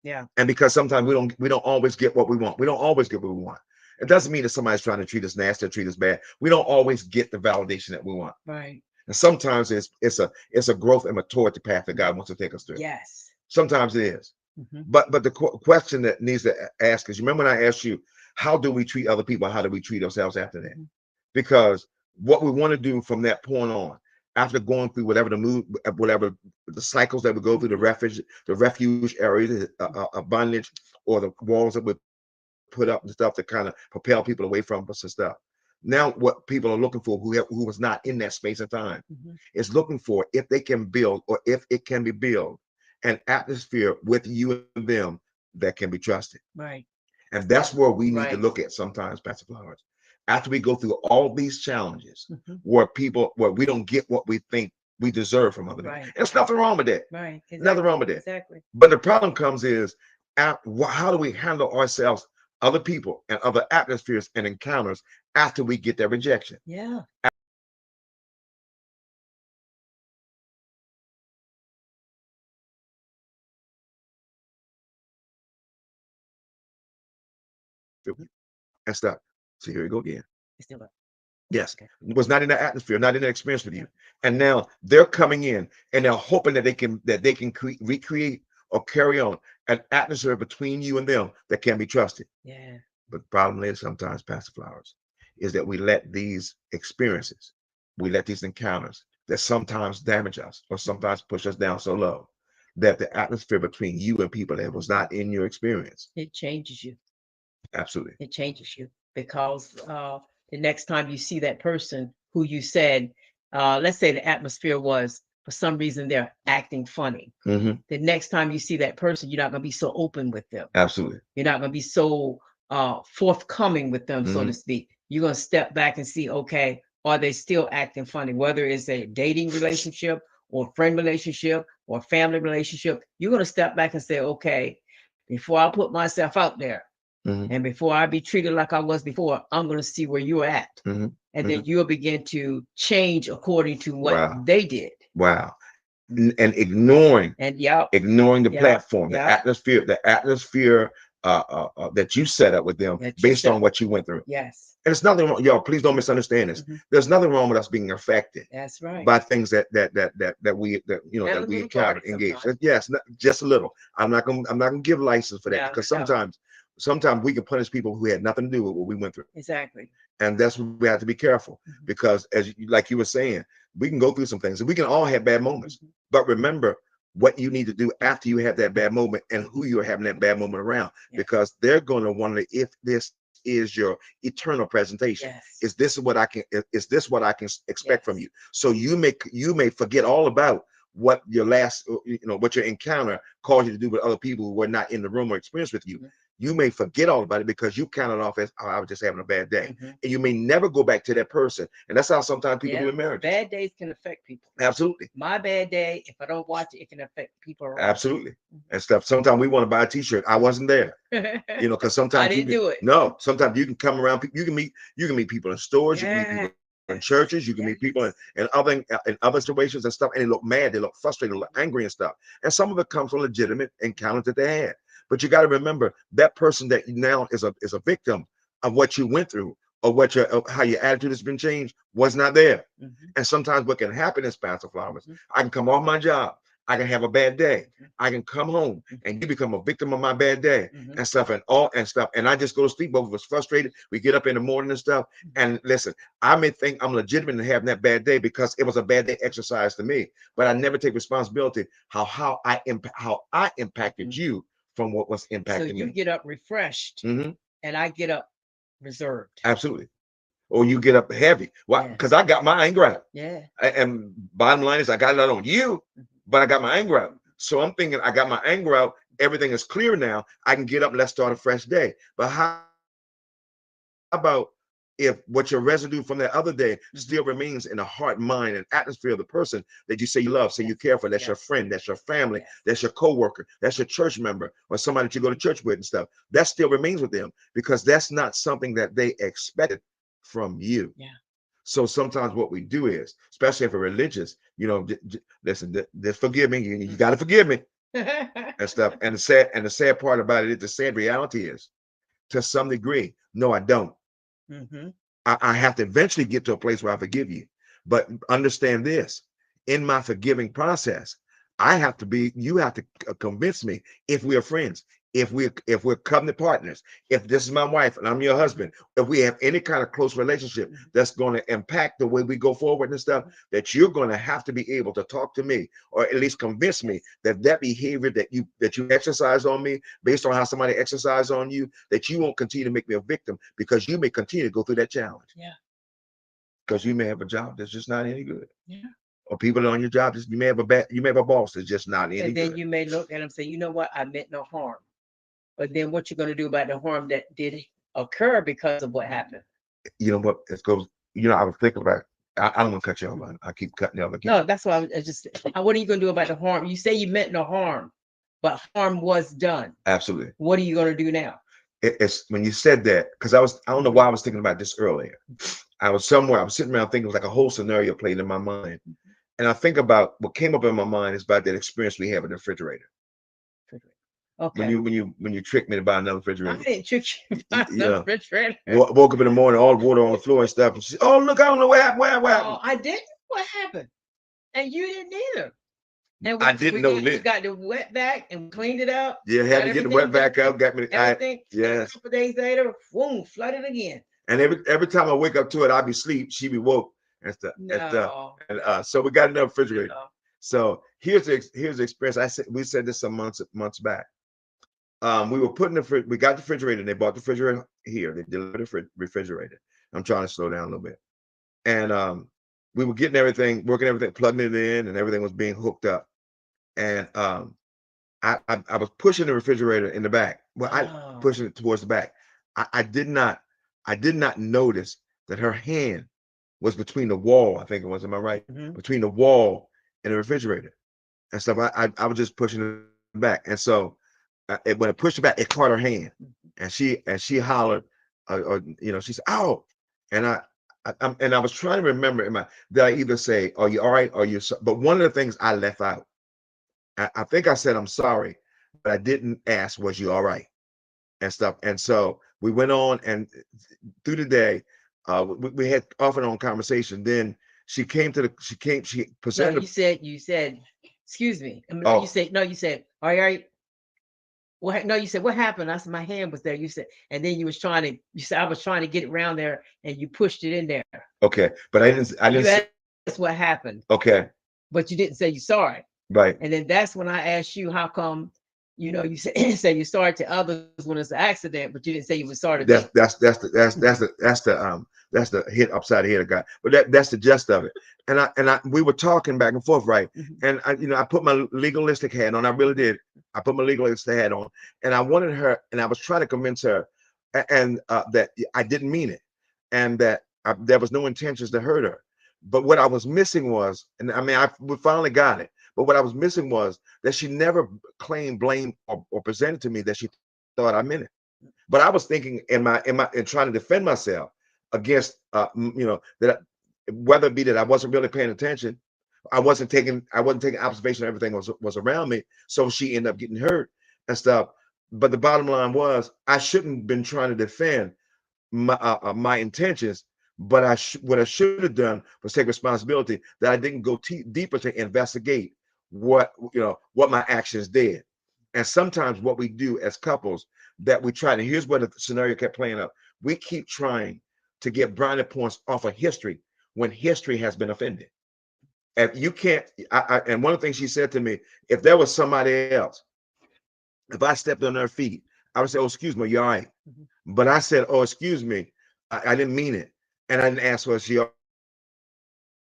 Speaker 2: Yeah.
Speaker 1: And because sometimes we don't always get what we want. We don't always get what we want. It doesn't mean that somebody's trying to treat us nasty or treat us bad. We don't always get the validation that we want.
Speaker 2: Right.
Speaker 1: And sometimes it's a growth and maturity path that God wants to take us through.
Speaker 2: Yes.
Speaker 1: Sometimes it is.
Speaker 2: Hmm.
Speaker 1: But the question that needs to ask is, you remember when I asked you, how do we treat other people? How do we treat ourselves after that?
Speaker 2: Hmm.
Speaker 1: Because what we want to do from that point on, after going through whatever the cycles that we go through,
Speaker 2: Hmm.
Speaker 1: the refuge areas, bondage, or the walls that we put up and stuff to kind of propel people away from us and stuff. Now, what people are looking for, who was not in that space and time,
Speaker 2: Hmm.
Speaker 1: is looking for if they can build, or if it can be built, an atmosphere with you and them that can be trusted.
Speaker 2: Right.
Speaker 1: And that's where we need to
Speaker 2: Right.
Speaker 1: look at sometimes, Pastor Flowers. After we go through all these challenges,
Speaker 2: Hmm.
Speaker 1: where we don't get what we think we deserve from other people.
Speaker 2: Right.
Speaker 1: There's nothing wrong with that.
Speaker 2: Right.
Speaker 1: Nothing
Speaker 2: Exactly.
Speaker 1: wrong with that.
Speaker 2: Exactly.
Speaker 1: But the problem comes is, how do we handle ourselves other people and other atmospheres and encounters after we get that rejection.
Speaker 2: Yeah.
Speaker 1: And stuff. So here we go again.
Speaker 2: It's still up.
Speaker 1: Yes,
Speaker 2: Okay.
Speaker 1: was not in the atmosphere, not in the experience with you, and now they're coming in and they're hoping that they can recreate or carry on an atmosphere between you and them that can be trusted.
Speaker 2: Yeah.
Speaker 1: But the problem is sometimes, Pastor Flowers, is that we let these experiences, we let these encounters that sometimes damage us or sometimes push us down so low that the atmosphere between you and people that was not in your experience.
Speaker 2: It changes you.
Speaker 1: Absolutely.
Speaker 2: It changes you because the next time you see that person who you said, let's say the atmosphere was for some reason they're acting funny.
Speaker 1: Hmm.
Speaker 2: The next time you see that person, you're not going to be so open with them.
Speaker 1: Absolutely.
Speaker 2: You're not going to be so forthcoming with them, so to
Speaker 1: Mhm.
Speaker 2: speak. You're going to step back and see, okay, are they still acting funny? Whether it's a dating relationship or friend relationship or family relationship, you're going to step back and say, okay, before I put myself out there,
Speaker 1: Mhm.
Speaker 2: and before I be treated like I was before, I'm going to see where you're at.
Speaker 1: Mhm.
Speaker 2: And then
Speaker 1: Mhm.
Speaker 2: you'll begin to change according to what
Speaker 1: Wow.
Speaker 2: they did.
Speaker 1: Wow. And ignoring
Speaker 2: And yep,
Speaker 1: the
Speaker 2: yep,
Speaker 1: platform, the
Speaker 2: yep,
Speaker 1: atmosphere that you set up with them
Speaker 2: that you
Speaker 1: based
Speaker 2: said,
Speaker 1: on what you went through.
Speaker 2: yes.
Speaker 1: And it's nothing wrong, y'all. Please don't misunderstand this.
Speaker 2: Mhm.
Speaker 1: There's nothing wrong with us being affected
Speaker 2: That's right.
Speaker 1: by things that
Speaker 2: And a
Speaker 1: we
Speaker 2: little
Speaker 1: encounter,
Speaker 2: garden
Speaker 1: engage.
Speaker 2: sometimes.
Speaker 1: Yes, just a little. I'm not gonna give license for that
Speaker 2: No,
Speaker 1: because
Speaker 2: no,
Speaker 1: sometimes we can punish people who had nothing to do with what we went through.
Speaker 2: exactly.
Speaker 1: And that's what we have to be careful
Speaker 2: Mhm.
Speaker 1: because like you were saying, we can go through some things and we can all have bad moments.
Speaker 2: Mhm.
Speaker 1: But remember what you need to do after you have that bad moment and who you're having that bad moment around,
Speaker 2: Yeah.
Speaker 1: because they're going to wonder if this is your eternal presentation.
Speaker 2: Yes.
Speaker 1: Is this what I can expect from
Speaker 2: Yes.
Speaker 1: you? So you may forget all about what your what your encounter caused you to do with other people who were not in the room or experience with you.
Speaker 2: Mhm.
Speaker 1: You may forget all about it because you counted off as, oh, I was just having a bad day.
Speaker 2: Mhm.
Speaker 1: And you may never go back to that person. And that's how sometimes people
Speaker 2: Yeah.
Speaker 1: do in marriages.
Speaker 2: Bad days can affect people.
Speaker 1: Absolutely.
Speaker 2: My bad day, if I don't watch it, it can affect people around.
Speaker 1: Absolutely. And stuff. Sometimes we want to buy a t-shirt. I wasn't there. Because
Speaker 2: I
Speaker 1: sometimes
Speaker 2: didn't do it.
Speaker 1: sometimes you can come around, you can meet people in stores, you can meet people in churches, you can meet people in other situations and stuff, and they look mad, they look frustrated, they look angry and stuff. And some of it comes from legitimate encounters that they had. But you got to remember that person that now is a victim of what you went through or how your attitude has been changed was not there.
Speaker 2: Mhm.
Speaker 1: And sometimes what can happen is, Pastor Flowers,
Speaker 2: Mhm.
Speaker 1: I can come off my job, I can have a bad day,
Speaker 2: Mhm.
Speaker 1: I can come home,
Speaker 2: Mhm.
Speaker 1: and you become a victim of my bad day
Speaker 2: Mhm.
Speaker 1: and stuff and I just go to sleep. Both of us frustrated. We get up in the morning and stuff. And listen, I may think I'm legitimate in having that bad day because it was a bad day exercise to me, but I never take responsibility how I impacted
Speaker 2: Mhm.
Speaker 1: you from what was
Speaker 2: So
Speaker 1: impacting
Speaker 2: you
Speaker 1: me.
Speaker 2: get up refreshed,
Speaker 1: Hmm.
Speaker 2: and I get up reserved.
Speaker 1: Absolutely. Or you get up heavy. Why?
Speaker 2: Yeah.
Speaker 1: Because I got my anger out.
Speaker 2: Yeah.
Speaker 1: And bottom line is I got it out on you,
Speaker 2: Mhm.
Speaker 1: but I got my anger out. So I'm thinking I got my anger out. Everything is clear now. I can get up and let's start a fresh day. But how about if what your residue from that other day still remains in the heart, mind, and atmosphere of the person that you say you love, say you
Speaker 2: Yes.
Speaker 1: care for? That's your
Speaker 2: Yes.
Speaker 1: friend, that's your family,
Speaker 2: Yes.
Speaker 1: that's your coworker, that's your church member, or somebody that you go to church with and stuff. That still remains with them because that's not something that they expected from you.
Speaker 2: Yeah.
Speaker 1: So sometimes what we do is, especially if we're religious, listen, just forgive me. You got to forgive me and stuff. And the sad part about it is, the sad reality is, to some degree, no, I don't.
Speaker 2: Mhm.
Speaker 1: I have to eventually get to a place where I forgive you. But understand this: in my forgiving process, you have to convince me, if we are friends, if we're covenant partners, if this is my wife and I'm your husband, if we have any kind of close relationship
Speaker 2: Mhm.
Speaker 1: that's going to impact the way we go forward and stuff, that you're going to have to be able to talk to me, or at least convince me that behavior that you exercise on me, based on how somebody exercised on you, that you won't continue to make me a victim, because you may continue to go through that challenge.
Speaker 2: Yeah.
Speaker 1: Because you may have a job that's just not any good,
Speaker 2: Yeah.
Speaker 1: or people on your job, you may have a boss that's just not any
Speaker 2: And then
Speaker 1: good.
Speaker 2: you may look at them and say, you know what, I meant no harm. But then what you're going to do about the harm that did occur because of what happened?
Speaker 1: You know what? It goes. I was thinking about. I don't want to cut you off. I keep cutting you off.
Speaker 2: No, that's why I just, what are you going to do about the harm? You say you meant no harm, but harm was done.
Speaker 1: Absolutely.
Speaker 2: What are you going to do now?
Speaker 1: it's when you said that, because I don't know why I was thinking about this earlier. I was somewhere, I was sitting around thinking, it was like a whole scenario played in my mind. And I think about what came up in my mind is about that experience we have in the refrigerator.
Speaker 2: Okay.
Speaker 1: When you tricked me to buy another
Speaker 2: I
Speaker 1: refrigerator.
Speaker 2: didn't trick you about
Speaker 1: You
Speaker 2: the
Speaker 1: know,
Speaker 2: refrigerator.
Speaker 1: woke up in the morning, all the water on the floor and stuff. And she said, "Oh, look, I don't know what happened. What happened?"
Speaker 2: Oh, I didn't. What happened? And you didn't either. And
Speaker 1: I didn't know
Speaker 2: we
Speaker 1: this.
Speaker 2: got the wet back and cleaned it up.
Speaker 1: Yeah, had
Speaker 2: Got
Speaker 1: to get the
Speaker 2: everything
Speaker 1: wet back
Speaker 2: done.
Speaker 1: up. Got me.
Speaker 2: Everything. And a
Speaker 1: Yes.
Speaker 2: couple days later, boom, flooded again.
Speaker 1: And every time I wake up to it, I'd be asleep. She'd be woke and stuff and stuff.
Speaker 2: No.
Speaker 1: And so we got another refrigerator.
Speaker 2: No.
Speaker 1: So here's the experience. We said this some months back. We were putting we got the refrigerator, and they bought the refrigerator here. They delivered the refrigerator. I'm trying to slow down a little bit. And we were getting everything, working everything, plugging it in, and everything was being hooked up. And I was pushing the refrigerator in the back. Well, I
Speaker 2: Oh.
Speaker 1: pushing it towards the back. I did not notice that her hand was between the wall. I think it was. Am I right?
Speaker 2: Mhm.
Speaker 1: Between the wall and the refrigerator and stuff. I was just pushing it back, and so when I pushed it back, it caught her hand, and she hollered, or she said, "Ow!" And I was trying to remember did I either say, "Are you all right?" Or you? But one of the things I left out, I think I said, "I'm sorry," but I didn't ask, "Was you all right?" and stuff. And so we went on, and through the day, we had off and on conversation. Then she
Speaker 2: No,
Speaker 1: presented.
Speaker 2: you said, excuse me. I mean, no,
Speaker 1: Oh,
Speaker 2: you said, all right. Well, no, you said, what happened? I said, my hand was there. You said, and then you said, I was trying to get it around there and you pushed it in there.
Speaker 1: okay, but I
Speaker 2: You
Speaker 1: didn't.
Speaker 2: asked what happened,
Speaker 1: Okay,
Speaker 2: but you didn't say you sorry.
Speaker 1: right.
Speaker 2: And then that's when I asked you, how come, you said, say you sorry to others when it's an accident, but you didn't say you were sorry to me.
Speaker 1: That's the hit upside the head of God. But that's the gist of it. And we were talking back and forth, right? And I put my legalistic hat on. I really did. I put my legalistic hat on, and I wanted her, and I was trying to convince her, and that I didn't mean it, and that there was no intentions to hurt her. But what I was missing was, and I mean, we finally got it. But what I was missing was that she never claimed blame or presented to me that she thought I meant it. But I was thinking in trying to defend myself against that whether it be that I wasn't really paying attention, I wasn't taking observation of everything was around me. So she ended up getting hurt and stuff. But the bottom line was I shouldn't have been trying to defend my intentions, but what I should have done was take responsibility that I didn't go deeper to investigate what my actions did. And sometimes what we do as couples that we try to, here's where the scenario kept playing out. We keep trying to get brownie points off of history when history has been offended. If you can't, and one of the things she said to me, if there was somebody else, if I stepped on their feet, I would say, "Oh, excuse me, you all right?" But I said, "Oh, excuse me, I didn't mean it," and I didn't ask, "Was she all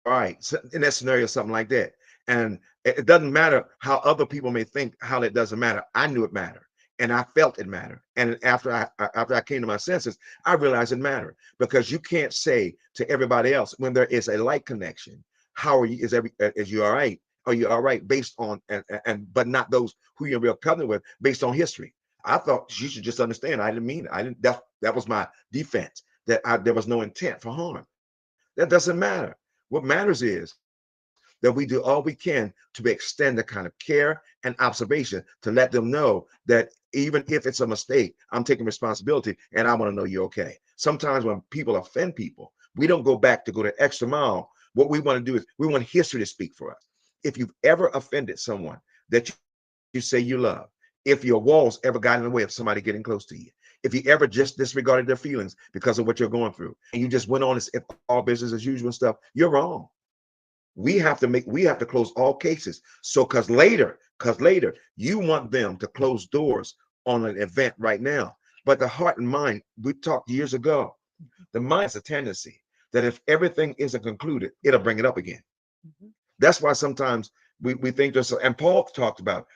Speaker 1: right?" So in that scenario, something like that. And it doesn't matter how other people may think how that doesn't matter. I knew it mattered, and I felt it mattered. And after I came to my senses, I realized it mattered, because you can't say to everybody else when there is a light connection, "How are you? Is you all right? Are you all right?" Based on and but not those who you're in real covenant with, based on history. I thought you should just understand. I didn't mean it. I didn't. That was my defense. There was no intent for harm. That doesn't matter. What matters is that we do all we can to extend the kind of care and observation to let them know that even if it's a mistake, I'm taking responsibility and I want to know you're okay. Sometimes when people offend people, we don't go back to go the extra mile. What we want to do is we want history to speak for us. If you've ever offended someone that you say you love, if your walls ever got in the way of somebody getting close to you, if you ever just disregarded their feelings because of what you're going through, and you just went on as if all business as usual and stuff, you're wrong. We have to close all cases. So because later you want them to close doors on an event right now. But the heart and mind, we talked years ago, the mind has a tendency that if everything isn't concluded, it'll bring it up again. That's why sometimes we think there's, and Paul talked about,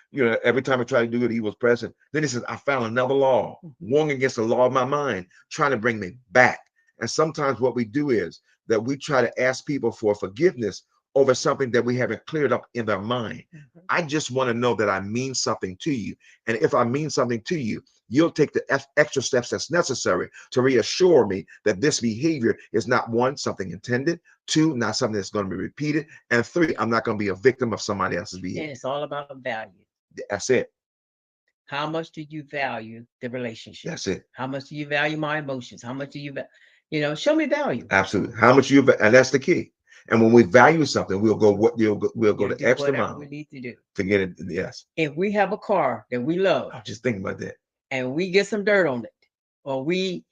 Speaker 1: every time I try to do it, he was present. Then he says, I found another law, warring against the law of my mind, trying to bring me back. And sometimes what we do is that we try to ask people for forgiveness over something that we haven't cleared up in their mind.
Speaker 2: Mhm.
Speaker 1: I just want to know that I mean something to you. And if I mean something to you, you'll take the extra steps that's necessary to reassure me that this behavior is not, one, something intended, two, not something that's going to be repeated, and three, I'm not going to be a victim of somebody else's
Speaker 2: And
Speaker 1: behavior.
Speaker 2: it's all about value.
Speaker 1: That's it.
Speaker 2: How much do you value the relationship?
Speaker 1: That's it.
Speaker 2: How much do you value my emotions? How much do show me value.
Speaker 1: Absolutely. How much and that's the key. And when we value something, we'll go we'll go
Speaker 2: You'll
Speaker 1: the
Speaker 2: do
Speaker 1: extra
Speaker 2: whatever we
Speaker 1: mile
Speaker 2: need to do.
Speaker 1: to get it. Yes.
Speaker 2: If we have a car that we love
Speaker 1: I was just thinking about that.
Speaker 2: and we get some dirt on it, or we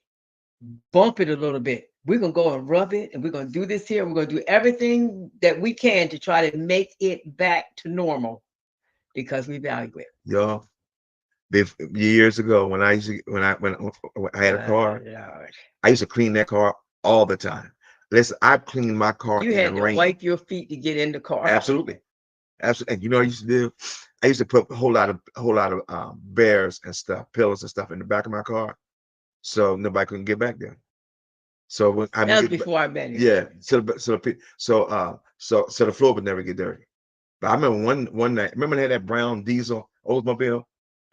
Speaker 2: bump it a little bit, we're gonna go and rub it, and we're gonna do this here. We're gonna do everything that we can to try to make it back to normal because we value it.
Speaker 1: Y'all, years ago when I used to when I had a car,
Speaker 2: Lord.
Speaker 1: I used to clean that car all the time. Listen, I cleaned my car
Speaker 2: You
Speaker 1: in
Speaker 2: had
Speaker 1: the
Speaker 2: to
Speaker 1: rain.
Speaker 2: wipe your feet to get in the car.
Speaker 1: Absolutely. Absolutely. And you know what I used to do? I used to put a whole lot of bears and stuff, pillows and stuff in the back of my car, so nobody couldn't get back there. So when I
Speaker 2: That was
Speaker 1: would get,
Speaker 2: before I met him.
Speaker 1: yeah, so the floor would never get dirty. But I remember one night, remember they had that brown diesel Oldsmobile?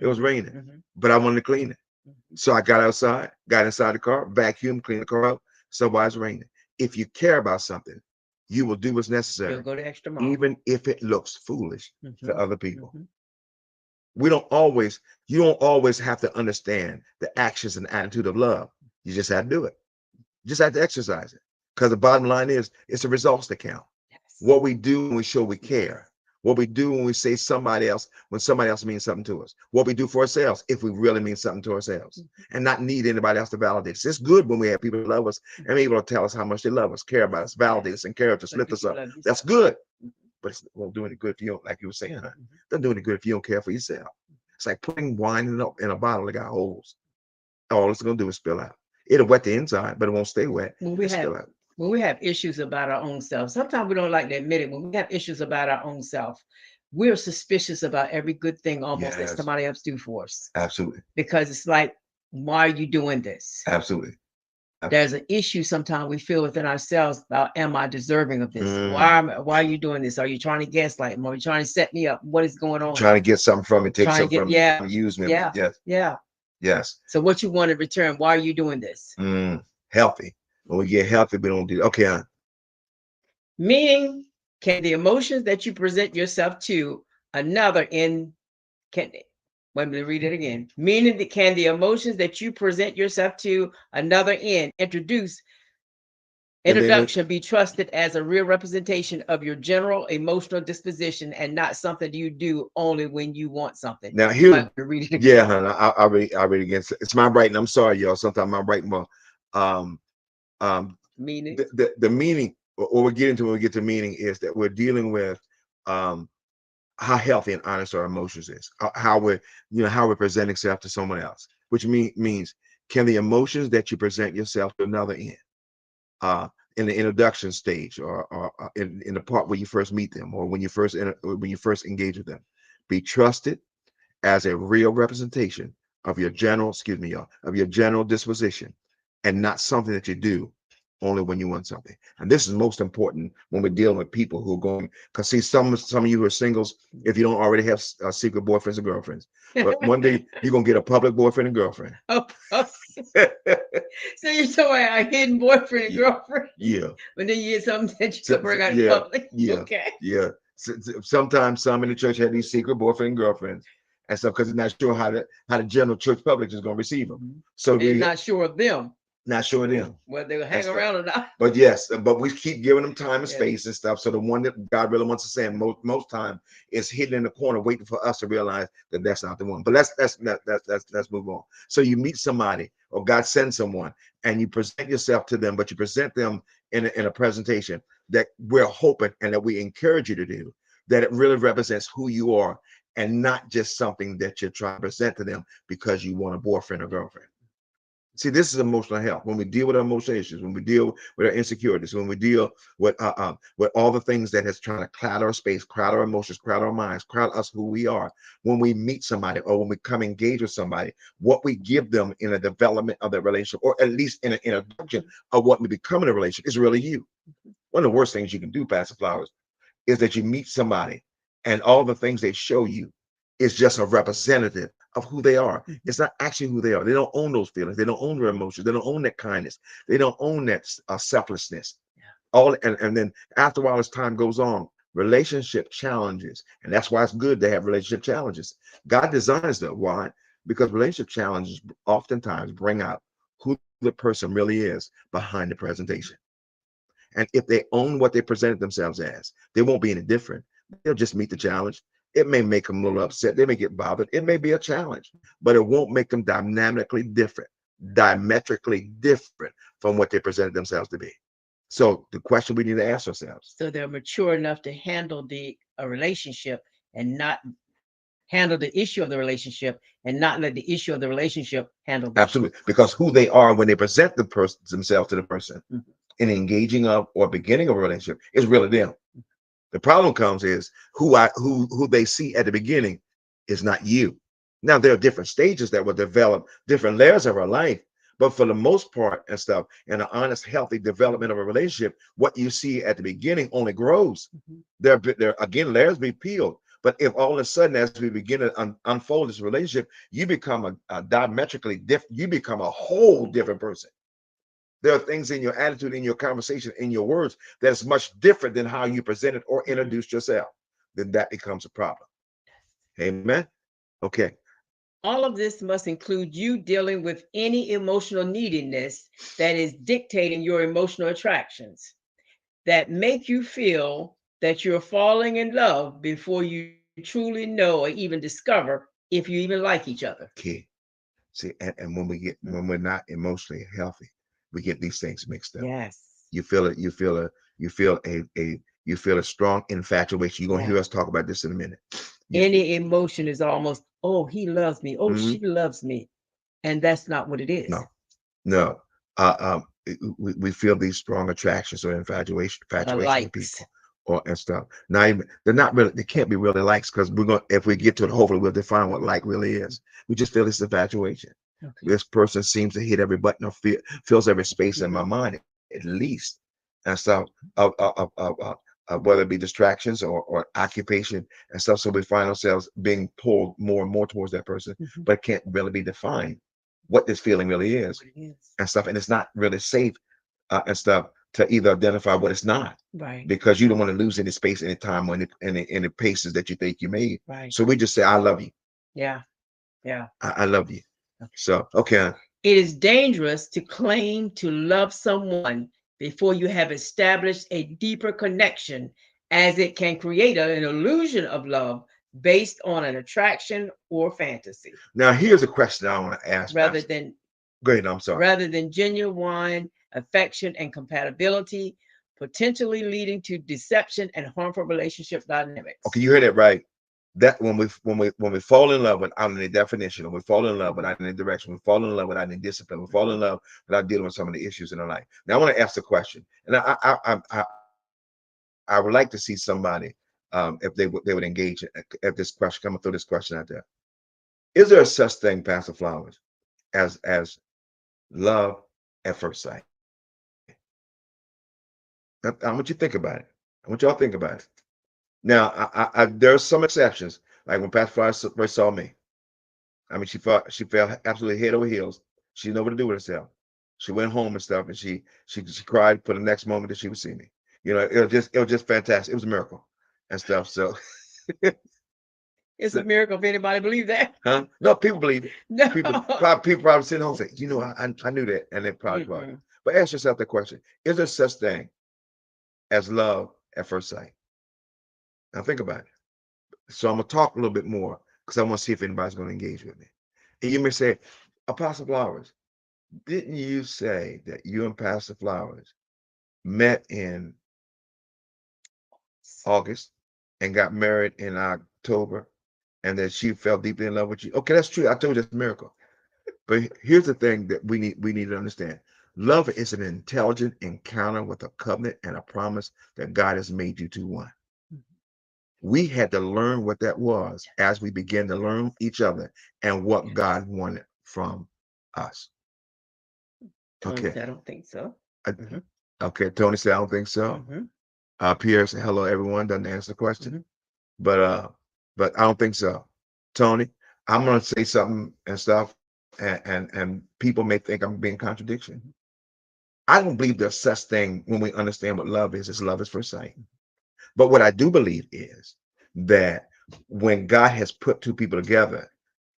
Speaker 1: It was raining,
Speaker 2: Mhm.
Speaker 1: but I wanted to clean it.
Speaker 2: Mhm.
Speaker 1: So I got outside, got inside the car, vacuumed, cleaned the car up. So why it's raining? If you care about something, you will do what's
Speaker 2: You'll
Speaker 1: necessary,
Speaker 2: go the extra mile.
Speaker 1: even if it looks foolish to
Speaker 2: Mhm.
Speaker 1: other people.
Speaker 2: Mhm.
Speaker 1: You don't always have to understand the actions and attitude of love. You just have to do it. You just have to exercise it. Because the bottom line is, it's the results that count.
Speaker 2: Yes.
Speaker 1: What we do when we show we care. What we do when we say when somebody else means something to us. What we do for ourselves, if we really mean something to ourselves, and not need anybody else to validate us. It's good when we have people that love us and be able to tell us how much they love us, care about us, validate us, encourage us,
Speaker 2: But
Speaker 1: lift
Speaker 2: do
Speaker 1: us
Speaker 2: you
Speaker 1: up.
Speaker 2: love
Speaker 1: That's
Speaker 2: yourself?
Speaker 1: good.
Speaker 2: Mhm.
Speaker 1: But it's won't do any good if you don't, like you were saying, huh?
Speaker 2: Mhm.
Speaker 1: Doesn't do any good if you don't care for yourself. It's like putting wine in a bottle that got holes. All it's gonna do is spill out. It'll wet the inside, but it won't stay wet.
Speaker 2: When we
Speaker 1: It's
Speaker 2: have
Speaker 1: spill out.
Speaker 2: when we have issues about our own self, sometimes we don't like to admit it. When we have issues about our own self, we're suspicious about every good thing almost that
Speaker 1: Yes,
Speaker 2: somebody else do for us,
Speaker 1: absolutely,
Speaker 2: because it's like, why are you doing this?
Speaker 1: absolutely.
Speaker 2: There's an issue sometimes we feel within ourselves about, am I deserving of this?
Speaker 1: Mm,
Speaker 2: Why are you doing this? Are you trying to gaslight me? Are you trying to set me up? What is going on?
Speaker 1: trying to get something from me, take
Speaker 2: Trying to
Speaker 1: something
Speaker 2: get,
Speaker 1: from me,
Speaker 2: yeah,
Speaker 1: use me.
Speaker 2: yeah,
Speaker 1: Yes,
Speaker 2: yeah.
Speaker 1: yes.
Speaker 2: So what you want in return? Why are you doing this?
Speaker 1: Healthy. When we get healthy, we don't do. Okay,
Speaker 2: Meaning, can the emotions that you present yourself to another in can let me read it again. Meaning that, can the emotions that you present yourself to another in introduction be trusted as a real representation of your general emotional disposition and not something you do only when you want something?
Speaker 1: now
Speaker 2: You might
Speaker 1: here,
Speaker 2: want to read it again.
Speaker 1: yeah, honey, I read again. It's my writing. I'm sorry, y'all. Sometimes my writing more. Um,
Speaker 2: Meaning,
Speaker 1: the meaning, or we get into when we get to meaning, is that we're dealing with um how healthy and honest our emotions is, how we're how we're presenting self to someone else, which means, can the emotions that you present yourself to another uh in the introduction stage, or in the part where you first meet them, or when you first engage with them, be trusted as a real representation of your general, excuse me, y'all, of your general disposition, and not something that you do only when you want something. And this is most important when we're dealing with people who are going, because see, some of you who are singles, if you don't already have secret boyfriends or girlfriends, but one day you're gonna get a public boyfriend and girlfriend.
Speaker 2: oh, so you're talking about a hidden boyfriend and
Speaker 1: Yeah,
Speaker 2: girlfriend,
Speaker 1: yeah,
Speaker 2: but then you get something that you can bring out in
Speaker 1: yeah,
Speaker 2: public.
Speaker 1: yeah,
Speaker 2: Okay.
Speaker 1: yeah. Sometimes some in the church have these secret boyfriend and girlfriends and stuff, because they're not sure how the general church public is going to receive them.
Speaker 2: Mhm.
Speaker 1: So
Speaker 2: And
Speaker 1: we
Speaker 2: not sure of them,
Speaker 1: not sure of them
Speaker 2: whether they'll
Speaker 1: and
Speaker 2: hang
Speaker 1: stuff.
Speaker 2: around or not.
Speaker 1: But yes, but we keep giving them time and
Speaker 2: Yes.
Speaker 1: space and stuff. So the one that God really wants to say most time is hidden in the corner, waiting for us to realize that that's not the one. But let's move on. So you meet somebody, or God sends someone, and you present yourself to them, but you present them in a presentation that we're hoping, and that we encourage you to do, that it really represents who you are, and not just something that you're trying to present to them because you want a boyfriend or girlfriend. See, this is emotional health. When we deal with our emotional issues, when we deal with our insecurities, when we deal with all the things that has trying to cloud our space, crowd our emotions, crowd our minds, crowd us who we are. When we meet somebody, or when we come engage with somebody, what we give them in a development of that relationship, or at least in an introduction of what we become in a relationship, is really you. One of the worst things you can do, Pastor Flowers, is that you meet somebody and all the things they show you is just a representative of who they are. It's not actually who they are. They don't own those feelings. They don't own their emotions. They don't own that kindness. They don't own that selflessness. All and then after a while, as time goes on, relationship challenges, and that's why it's good to have relationship challenges. God designs them. Why? Because relationship challenges oftentimes bring out who the person really is behind the presentation. And if they own what they presented themselves as, they won't be any different. They'll just meet the challenge. It may make them a little upset. They may get bothered. It may be a challenge, but it won't make them diametrically different from what they presented themselves to be. So the question we need to ask ourselves.
Speaker 2: So they're mature enough to handle the a relationship and not handle the issue of the relationship and not let the issue of the relationship handle them.
Speaker 1: Absolutely. Because who they are when they present themselves to the person
Speaker 2: Mhm.
Speaker 1: in engaging of or beginning of a relationship is really them. The problem comes is who they see at the beginning is not you. Now there are different stages that will develop different layers of our life, but for the most part and stuff, in an honest, healthy development of a relationship, what you see at the beginning only grows.
Speaker 2: Mhm.
Speaker 1: There again, layers be peeled. But if all of a sudden, as we begin to unfold this relationship, you become a diametrically different, you become a whole different person. There are things in your attitude, in your conversation, in your words that's much different than how you presented or introduced yourself. Then that becomes a problem. Amen. Okay.
Speaker 2: All of this must include you dealing with any emotional neediness that is dictating your emotional attractions, that make you feel that you're falling in love before you truly know or even discover if you even like each other.
Speaker 1: Key. See, and when we're not emotionally healthy, we get these things mixed up.
Speaker 2: Yes.
Speaker 1: You feel it. You feel you feel a strong infatuation. You're gonna
Speaker 2: Yeah.
Speaker 1: hear us talk about this in a minute. You,
Speaker 2: Any emotion is almost, oh, he loves me. Oh,
Speaker 1: mhm.
Speaker 2: she loves me. And that's not what it is.
Speaker 1: No, no. We feel these strong attractions or infatuation with
Speaker 2: Likes.
Speaker 1: people or and stuff. Not even they're not really they can't be really likes because we're gonna if we get to it, hopefully we'll define what like really is. We just feel this infatuation.
Speaker 2: Okay.
Speaker 1: This person seems to hit every button or fills every space in my
Speaker 2: Mhm.
Speaker 1: mind at least. And stuff whether it be distractions or occupation and stuff. So we find ourselves being pulled more and more towards that person,
Speaker 2: Mhm.
Speaker 1: but it can't really be defined what this feeling really is
Speaker 2: What it is.
Speaker 1: and stuff. And it's not really safe and stuff to either identify what it's not
Speaker 2: Right.
Speaker 1: because you don't want to lose any space, any time, or any paces that you think you made.
Speaker 2: Right.
Speaker 1: So we just say, I love you.
Speaker 2: Yeah. Yeah.
Speaker 1: I love you.
Speaker 2: Okay.
Speaker 1: So, okay.
Speaker 2: It is dangerous to claim to love someone before you have established a deeper connection, as it can create an illusion of love based on an attraction or fantasy
Speaker 1: Now, here's a question I want to ask,
Speaker 2: rather
Speaker 1: Pastor.
Speaker 2: than
Speaker 1: Go ahead. I'm sorry.
Speaker 2: rather than genuine affection and compatibility, potentially leading to deception and harmful relationship
Speaker 1: Okay,
Speaker 2: dynamics.
Speaker 1: you heard it right. That when we fall in love without any definition, or we fall in love without any direction, we fall in love without any discipline, we fall in love without dealing with some of the issues in our life. Now, I want to ask the question, and I would like to see somebody, if they would engage at this question, coming through this question out there. Is there a such thing, Pastor Flowers, as love at first sight? I want you to think about it. I want y'all to think about it. Now, there are some exceptions, like when Pastor Flowers first saw me. I mean, she fell absolutely head over heels. She didn't know what to do with herself. She went home and stuff, and she cried for the next moment that she would see me. It was just fantastic. It was a miracle and stuff. So,
Speaker 2: It's a miracle if anybody believes that.
Speaker 1: huh? No, people believe it.
Speaker 2: No.
Speaker 1: People probably sitting home saying, I knew that, and they probably was.
Speaker 2: Mm-mm.
Speaker 1: But ask yourself the question: is there such thing as love at first sight? Now think about it. So I'm gonna talk a little bit more because I want to see if anybody's going to engage with me. And you may say, Apostle Flowers, didn't you say that you and Pastor Flowers met in August and got married in October, and that she fell deeply in love with you? Okay, that's true. I told you it's a miracle. But here's the thing that we need to understand. Love is an intelligent encounter with a covenant and a promise that God has made you to one. We had to learn what that was as we began to learn each other and what
Speaker 2: Yes.
Speaker 1: God wanted from us.
Speaker 2: Tony
Speaker 1: Okay.
Speaker 2: said, I don't think so.
Speaker 1: Uh,
Speaker 2: Hmm.
Speaker 1: Okay. Tony said, I don't think so.
Speaker 2: Hmm.
Speaker 1: Pierre said, hello, everyone. Doesn't answer the question,
Speaker 2: Mhm.
Speaker 1: but I don't think so. Tony, I'm going to say something and stuff, and people may think I'm being contradiction. I don't believe there's such thing when we understand what love is love is first sight. But what I do believe is that when God has put two people together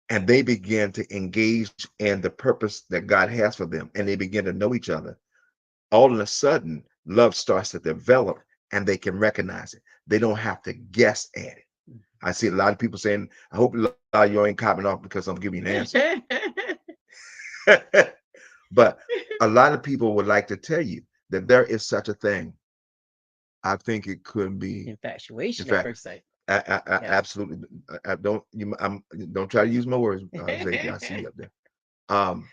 Speaker 1: and they begin to engage in the purpose that God has for them and they begin to know each other, all of a sudden love starts to develop and they can recognize it. They don't have to guess at it. I see a lot of people saying, I hope a lot of you ain't copping off because I'm giving you an answer. But a lot of people would like to tell you that there is such a thing. I think it could be, in
Speaker 2: Infatuation at
Speaker 1: fact,
Speaker 2: first sight. Yeah.
Speaker 1: absolutely. Don't try to use my words, Xavier. I see you up there. Um,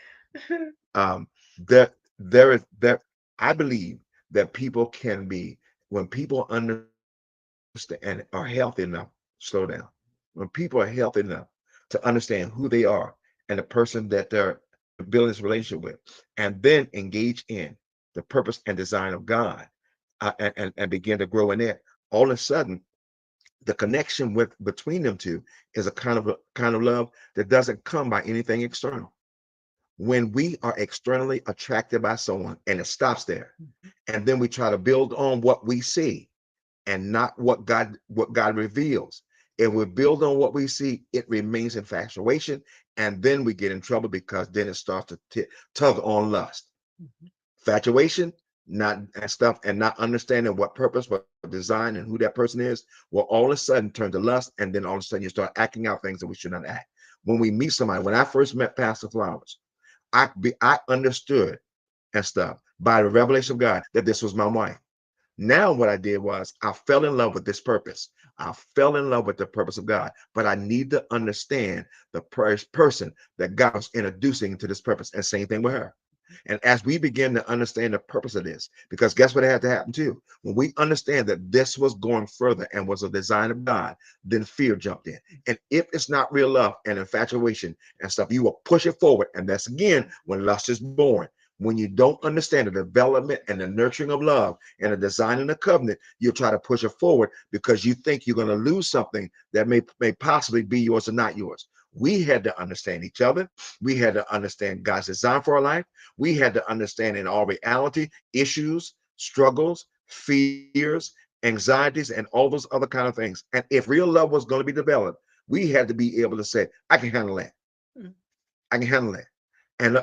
Speaker 1: um, there, there. I believe that people can be when people understand and are healthy enough. Slow down. When people are healthy enough to understand who they are and the person that they're building this relationship with, and then engage in the purpose and design of God, and begin to grow in it, all of a sudden the connection with between them two is a kind of love that doesn't come by anything external. When we are externally attracted by someone and it stops there, and then we try to build on what we see and not what God reveals. If we build on what we see, it remains infatuation, and then we get in trouble because then it starts to tug on lust.
Speaker 2: Mhm.
Speaker 1: Infatuation, not and stuff, and not understanding what purpose, what design, and who that person is, will all of a sudden turn to lust, and then all of a sudden you start acting out things that we should not act. When we meet somebody, when I first met Pastor Flowers, I understood and stuff by the revelation of God that this was my wife. Now, what I did was I fell in love with this purpose. I fell in love with the purpose of God, but I need to understand the person that God was introducing to this purpose. And same thing with her. And as we begin to understand the purpose of this, because guess what had to happen too? When we understand that this was going further and was a design of God, then fear jumped in. And if it's not real love and infatuation and stuff, you will push it forward. And that's again when lust is born. When you don't understand the development and the nurturing of love and the design and the covenant, you'll try to push it forward because you think you're going to lose something that may possibly be yours or not yours. We had to understand each other. We had to understand God's design for our life. We had to understand in all reality issues, struggles, fears, anxieties, and all those other kind of things. And if real love was going to be developed, we had to be able to say, I can handle that.
Speaker 2: Mm.
Speaker 1: I can handle that.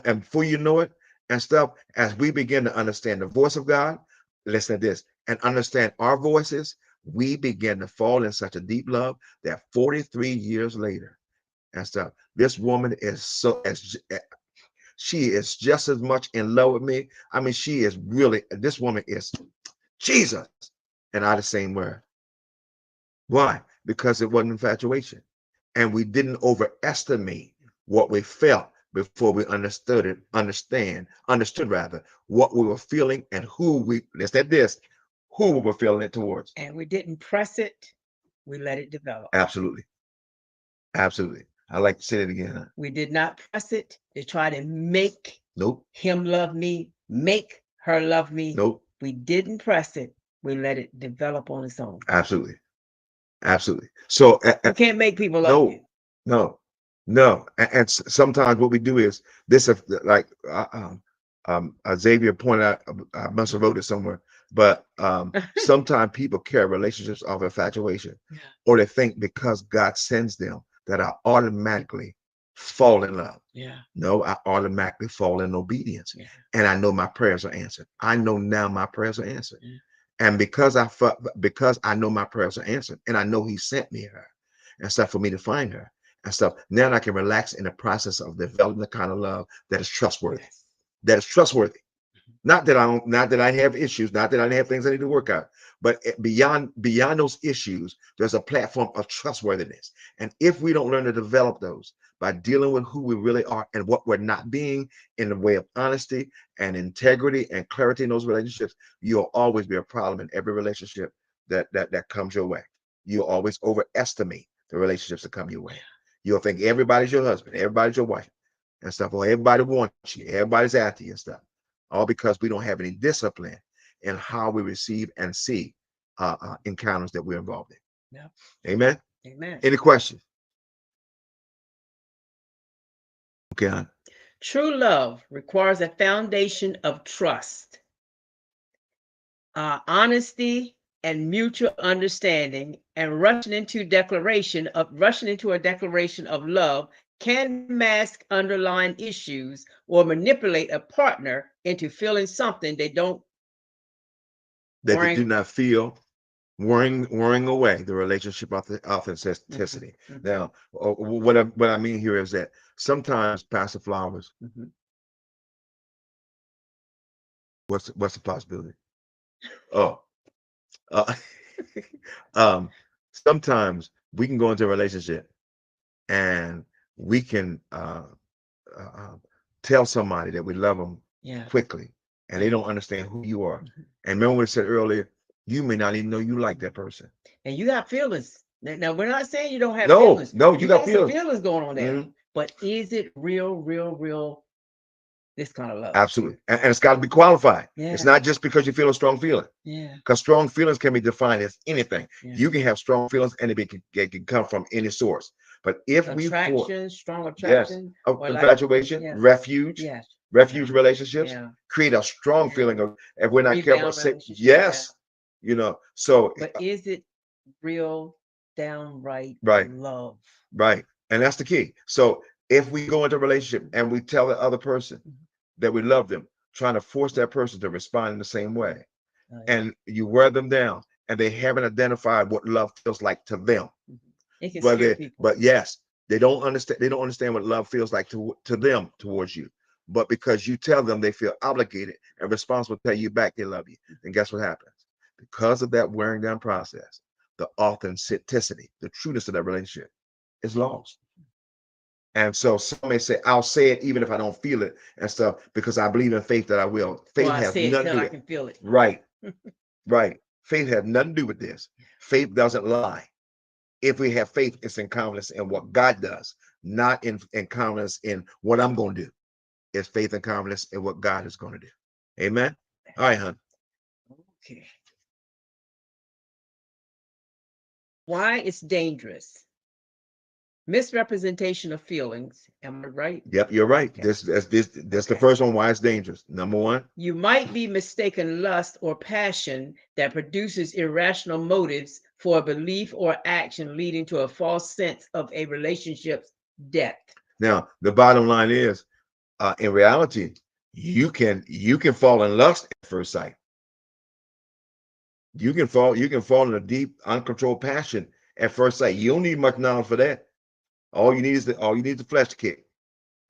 Speaker 1: And before you know it and stuff, as we begin to understand the voice of God, listen to this, and understand our voices, we begin to fall in such a deep love that 43 years later and stuff, this woman is she is just as much in love with me. I mean, she is really, this woman is Jesus. And I the same word. Why? Because it wasn't infatuation. And we didn't overestimate what we felt before we understood rather, what we were feeling and who we were feeling it towards.
Speaker 2: And we didn't press it, we let it develop.
Speaker 1: Absolutely. Absolutely. I like to say it again. Huh?
Speaker 2: We did not press it to try to make
Speaker 1: Nope.
Speaker 2: him love me, make her love me.
Speaker 1: Nope.
Speaker 2: We didn't press it, we let it develop on its own.
Speaker 1: Absolutely. Absolutely. So,
Speaker 2: You can't make people love you.
Speaker 1: no, no, no. And sometimes what we do is this, like Xavier pointed out, I must have wrote it somewhere, but sometimes people carry relationships off infatuation,
Speaker 2: Yeah.
Speaker 1: or they think because God sends them that I automatically fall in love.
Speaker 2: Yeah.
Speaker 1: No, I automatically fall in obedience.
Speaker 2: Yeah.
Speaker 1: And I know my prayers are answered. I know now my prayers are answered.
Speaker 2: Yeah.
Speaker 1: And because I know my prayers are answered, and I know He sent me her and stuff for me to find her and stuff. Now I can relax in the process of developing the kind of love that is trustworthy.
Speaker 2: Yes.
Speaker 1: That is trustworthy. Not that I have issues, not that I have things I need to work out, but beyond those issues, there's a platform of trustworthiness. And if we don't learn to develop those by dealing with who we really are and what we're not being in the way of honesty and integrity and clarity in those relationships, you'll always be a problem in every relationship that comes your way. You'll always overestimate the relationships that come your way. You'll think everybody's your husband, everybody's your wife, and stuff, or everybody wants you, everybody's after you and stuff, all because we don't have any discipline in how we receive and see encounters that we're involved in.
Speaker 2: Yeah.
Speaker 1: Amen.
Speaker 2: Amen.
Speaker 1: Any questions? Okay, hon.
Speaker 2: True love requires a foundation of trust, honesty, and mutual understanding. And rushing into a declaration of love can mask underlying issues or manipulate a partner into feeling something they don't.
Speaker 1: That they
Speaker 2: Worrying.
Speaker 1: do not feel, worrying away the relationship authenticity.
Speaker 2: Mhm.
Speaker 1: Now, what I mean here is that sometimes, Pastor Flowers,
Speaker 2: Mhm.
Speaker 1: what's the possibility? Oh, uh, um, sometimes we can go into a relationship and we can uh, tell somebody that we love them
Speaker 2: Yeah.
Speaker 1: quickly, and they don't understand who you are.
Speaker 2: Mhm.
Speaker 1: And remember what I said earlier, you may not even know you like that person.
Speaker 2: And you got feelings. Now, we're not saying you don't have
Speaker 1: No,
Speaker 2: feelings.
Speaker 1: no, you
Speaker 2: You
Speaker 1: got
Speaker 2: got some
Speaker 1: feelings.
Speaker 2: feelings going on there.
Speaker 1: Mhm.
Speaker 2: But is it real, this kind of love?
Speaker 1: Absolutely. And it's got to be qualified.
Speaker 2: Yeah.
Speaker 1: It's not just because you feel a strong feeling,
Speaker 2: Yeah.
Speaker 1: because strong feelings can be defined as anything.
Speaker 2: Yeah.
Speaker 1: You can have strong feelings and it can come from any source. But if we
Speaker 2: Attraction, strong
Speaker 1: yes,
Speaker 2: attraction, or like,
Speaker 1: infatuation,
Speaker 2: yeah,
Speaker 1: refuge,
Speaker 2: yes,
Speaker 1: refuge relationships
Speaker 2: yeah,
Speaker 1: create a strong
Speaker 2: yeah.
Speaker 1: feeling of, if we're not careful,
Speaker 2: Rebound
Speaker 1: say
Speaker 2: relationship,
Speaker 1: yes, you know. So
Speaker 2: But is it real, downright
Speaker 1: right,
Speaker 2: love?
Speaker 1: right, and that's the key. So if we go into a relationship and we tell the other person
Speaker 2: Mhm.
Speaker 1: that we love them, trying to force that person to respond in the same way,
Speaker 2: Oh, yeah.
Speaker 1: and you wear them down, and they haven't identified what love feels like to them.
Speaker 2: Mhm. It can
Speaker 1: But
Speaker 2: scare people.
Speaker 1: but yes, they don't understand. They don't understand what love feels like to them towards you. But because you tell them, they feel obligated and responsible to tell you back they love you. And guess what happens? Because of that wearing down process, the authenticity, the trueness of that relationship is lost. And so some may say, I'll say it even if I don't feel it and stuff, because I believe in faith that I will.
Speaker 2: Well,
Speaker 1: Faith
Speaker 2: I
Speaker 1: has
Speaker 2: say it
Speaker 1: nothing to
Speaker 2: till
Speaker 1: do
Speaker 2: I
Speaker 1: with
Speaker 2: can feel it.
Speaker 1: right, right. Faith has nothing to do with this. Faith doesn't lie. If we have faith, it's in confidence in what God does, not in confidence in what I'm going to do. It's faith and confidence in what God is going to do. Amen. All right, hon.
Speaker 2: Okay. Why it's dangerous? Misrepresentation of feelings. Am I right?
Speaker 1: Yep, you're right.
Speaker 2: Okay.
Speaker 1: That's the
Speaker 2: Okay.
Speaker 1: first one. Why it's dangerous. Number one.
Speaker 2: You might be mistaken lust or passion that produces irrational motives for a belief or action leading to a false sense of a relationship's depth.
Speaker 1: Now, the bottom line is, in reality, you can fall in lust at first sight. You can fall in a deep, uncontrolled passion at first sight. You don't need much knowledge for that. All you need is the flesh kick,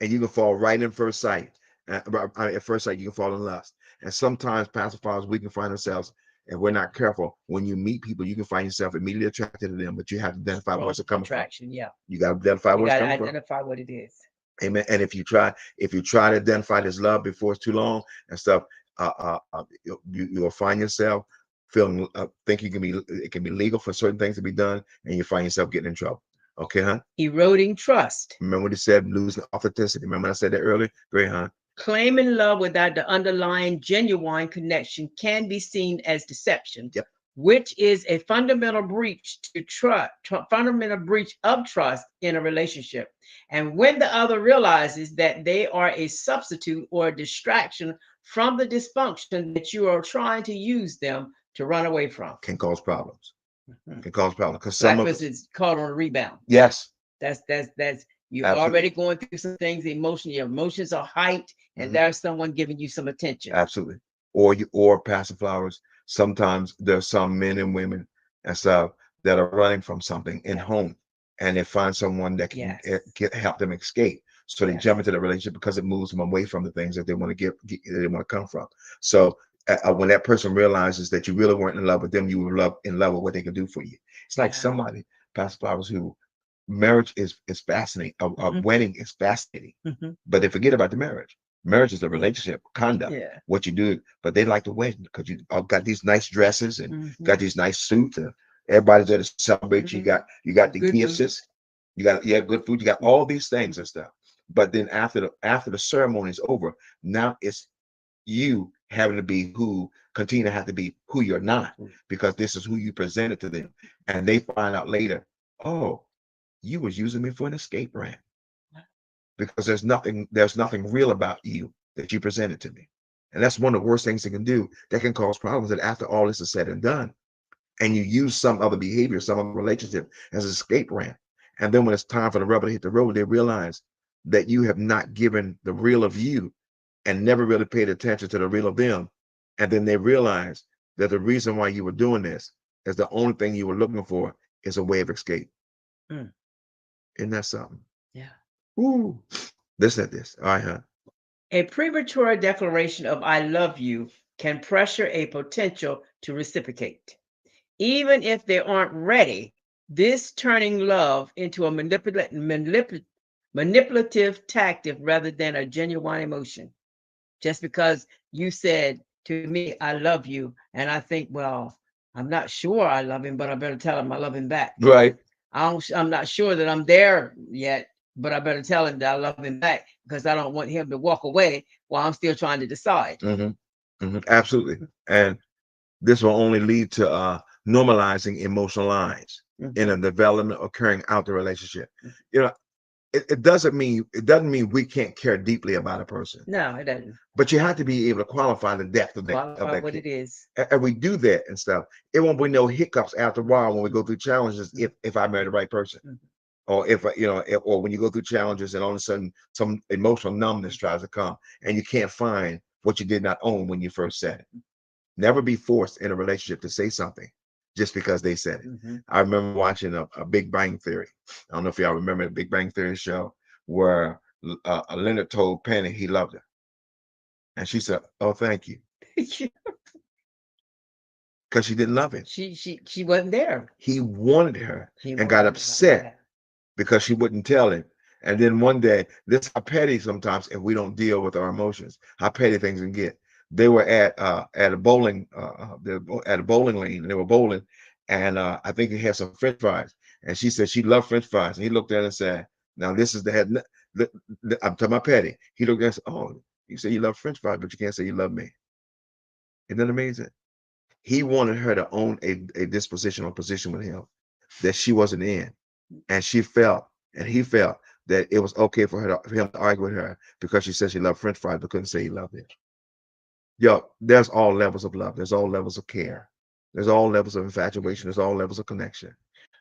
Speaker 1: and you can fall right in first sight. At first sight, you can fall in lust. And sometimes, Pastor Fathers, we can find ourselves, if we're not careful, when you meet people, you can find yourself immediately attracted to them, but you have to identify where's it coming from.
Speaker 2: Attraction, yeah.
Speaker 1: You got to identify
Speaker 2: You
Speaker 1: where it's
Speaker 2: got to
Speaker 1: coming from.
Speaker 2: identify what it is.
Speaker 1: Amen. And if you try to identify this love before it's too long and stuff, you'll find yourself feeling think it can be legal for certain things to be done, and you find yourself getting in trouble. Okay, huh?
Speaker 2: Eroding trust.
Speaker 1: Remember what he said, losing authenticity. Remember I said that earlier? Great, huh?
Speaker 2: Claiming love without the underlying genuine connection can be seen as deception.
Speaker 1: Yep.
Speaker 2: Which is a fundamental breach of trust in a relationship. And when the other realizes that they are a substitute or a distraction from the dysfunction that you are trying to use them to run away from.
Speaker 1: Can cause problems.
Speaker 2: Mhm.
Speaker 1: Can cause problems because
Speaker 2: Black
Speaker 1: some of
Speaker 2: person's caught on a rebound.
Speaker 1: yes,
Speaker 2: That's you're
Speaker 1: absolutely,
Speaker 2: already going through some things emotionally. Your emotions are hyped, and there's someone giving you some attention.
Speaker 1: absolutely. Or Pastor Flowers. Sometimes there's some men and women and stuff that are running from something in home, and they find someone that can help them escape. So they jump into the relationship because it moves them away from the things that they want to they want to come from. So when that person realizes that you really weren't in love with them, you were in love with what they can do for you. It's like somebody, Pastor Flowers, who marriage is fascinating. A wedding is fascinating, but they forget about the marriage. Marriage is a relationship conduct, what you do, but they like the wedding because you all got these nice dresses and got these nice suits, and everybody's there to celebrate. You got the
Speaker 2: Good
Speaker 1: gifts,
Speaker 2: food.
Speaker 1: you got good food, you got all these things and stuff. But then after the ceremony is over, now it's you having to be who, continue to have to be who you're not, because this is who you presented to them. And they find out later, oh, you was using me for an escape ramp, because there's nothing real about you that you presented to me. And that's one of the worst things they can do, that can cause problems. That after all this is said and done, and you use some other behavior, some other relationship as an escape ramp, and then when it's time for the rubber to hit the road, they realize that you have not given the real of you and never really paid attention to the real of them. And then they realize that the reason why you were doing this is the only thing you were looking for is a way of escape.
Speaker 2: Mm.
Speaker 1: Isn't that something?
Speaker 2: Yeah.
Speaker 1: Ooh, listen to this. All right, huh?
Speaker 2: A premature declaration of I love you can pressure a potential to reciprocate. Even if they aren't ready, this turning love into a manipulative tactic rather than a genuine emotion. Just because you said to me, I love you, and I think, well, I'm not sure I love him, but I better tell him I love him back.
Speaker 1: Right.
Speaker 2: I'm not sure that I'm there yet, but I better tell him that I love him back, because I don't want him to walk away while I'm still trying to decide.
Speaker 1: Absolutely. And this will only lead to normalizing emotional lies in a development occurring out the relationship. You know, it doesn't mean we can't care deeply about a person,
Speaker 2: No, it doesn't.
Speaker 1: but you have to be able to qualify the depth of that.
Speaker 2: Qualify what it is.
Speaker 1: And we do that and stuff. It won't be no hiccups after a while when we go through challenges, if I marry the right person. Or if or when you go through challenges and all of a sudden some emotional numbness tries to come and you can't find what you did not own when you first said it. Never be forced in a relationship to say something just because they said it. I remember watching a Big Bang Theory. I don't know if y'all remember the Big Bang Theory show where Leonard told Penny he loved her, and she said, "Oh, thank you," because she didn't love him.
Speaker 2: She wasn't there.
Speaker 1: He wanted her
Speaker 2: He
Speaker 1: and got
Speaker 2: wanted her.
Speaker 1: upset because she wouldn't tell him. And then one day, this how petty sometimes if we don't deal with our emotions, how petty things can get. They were at a bowling at a bowling lane, and they were bowling, and I think he had some French fries, and she said she loved French fries, and he looked at her and said, "Now this is the head." I'm talking about petty. He looked at her and said, "Oh, you say you love French fries, but you can't say you love me." Isn't that amazing? He wanted her to own a disposition or position with him that she wasn't in, and she felt, and he felt that it was okay for him to argue with her because she said she loved French fries but couldn't say he loved it. Yo, there's all levels of love. There's all levels of care. There's all levels of infatuation. There's all levels of connection.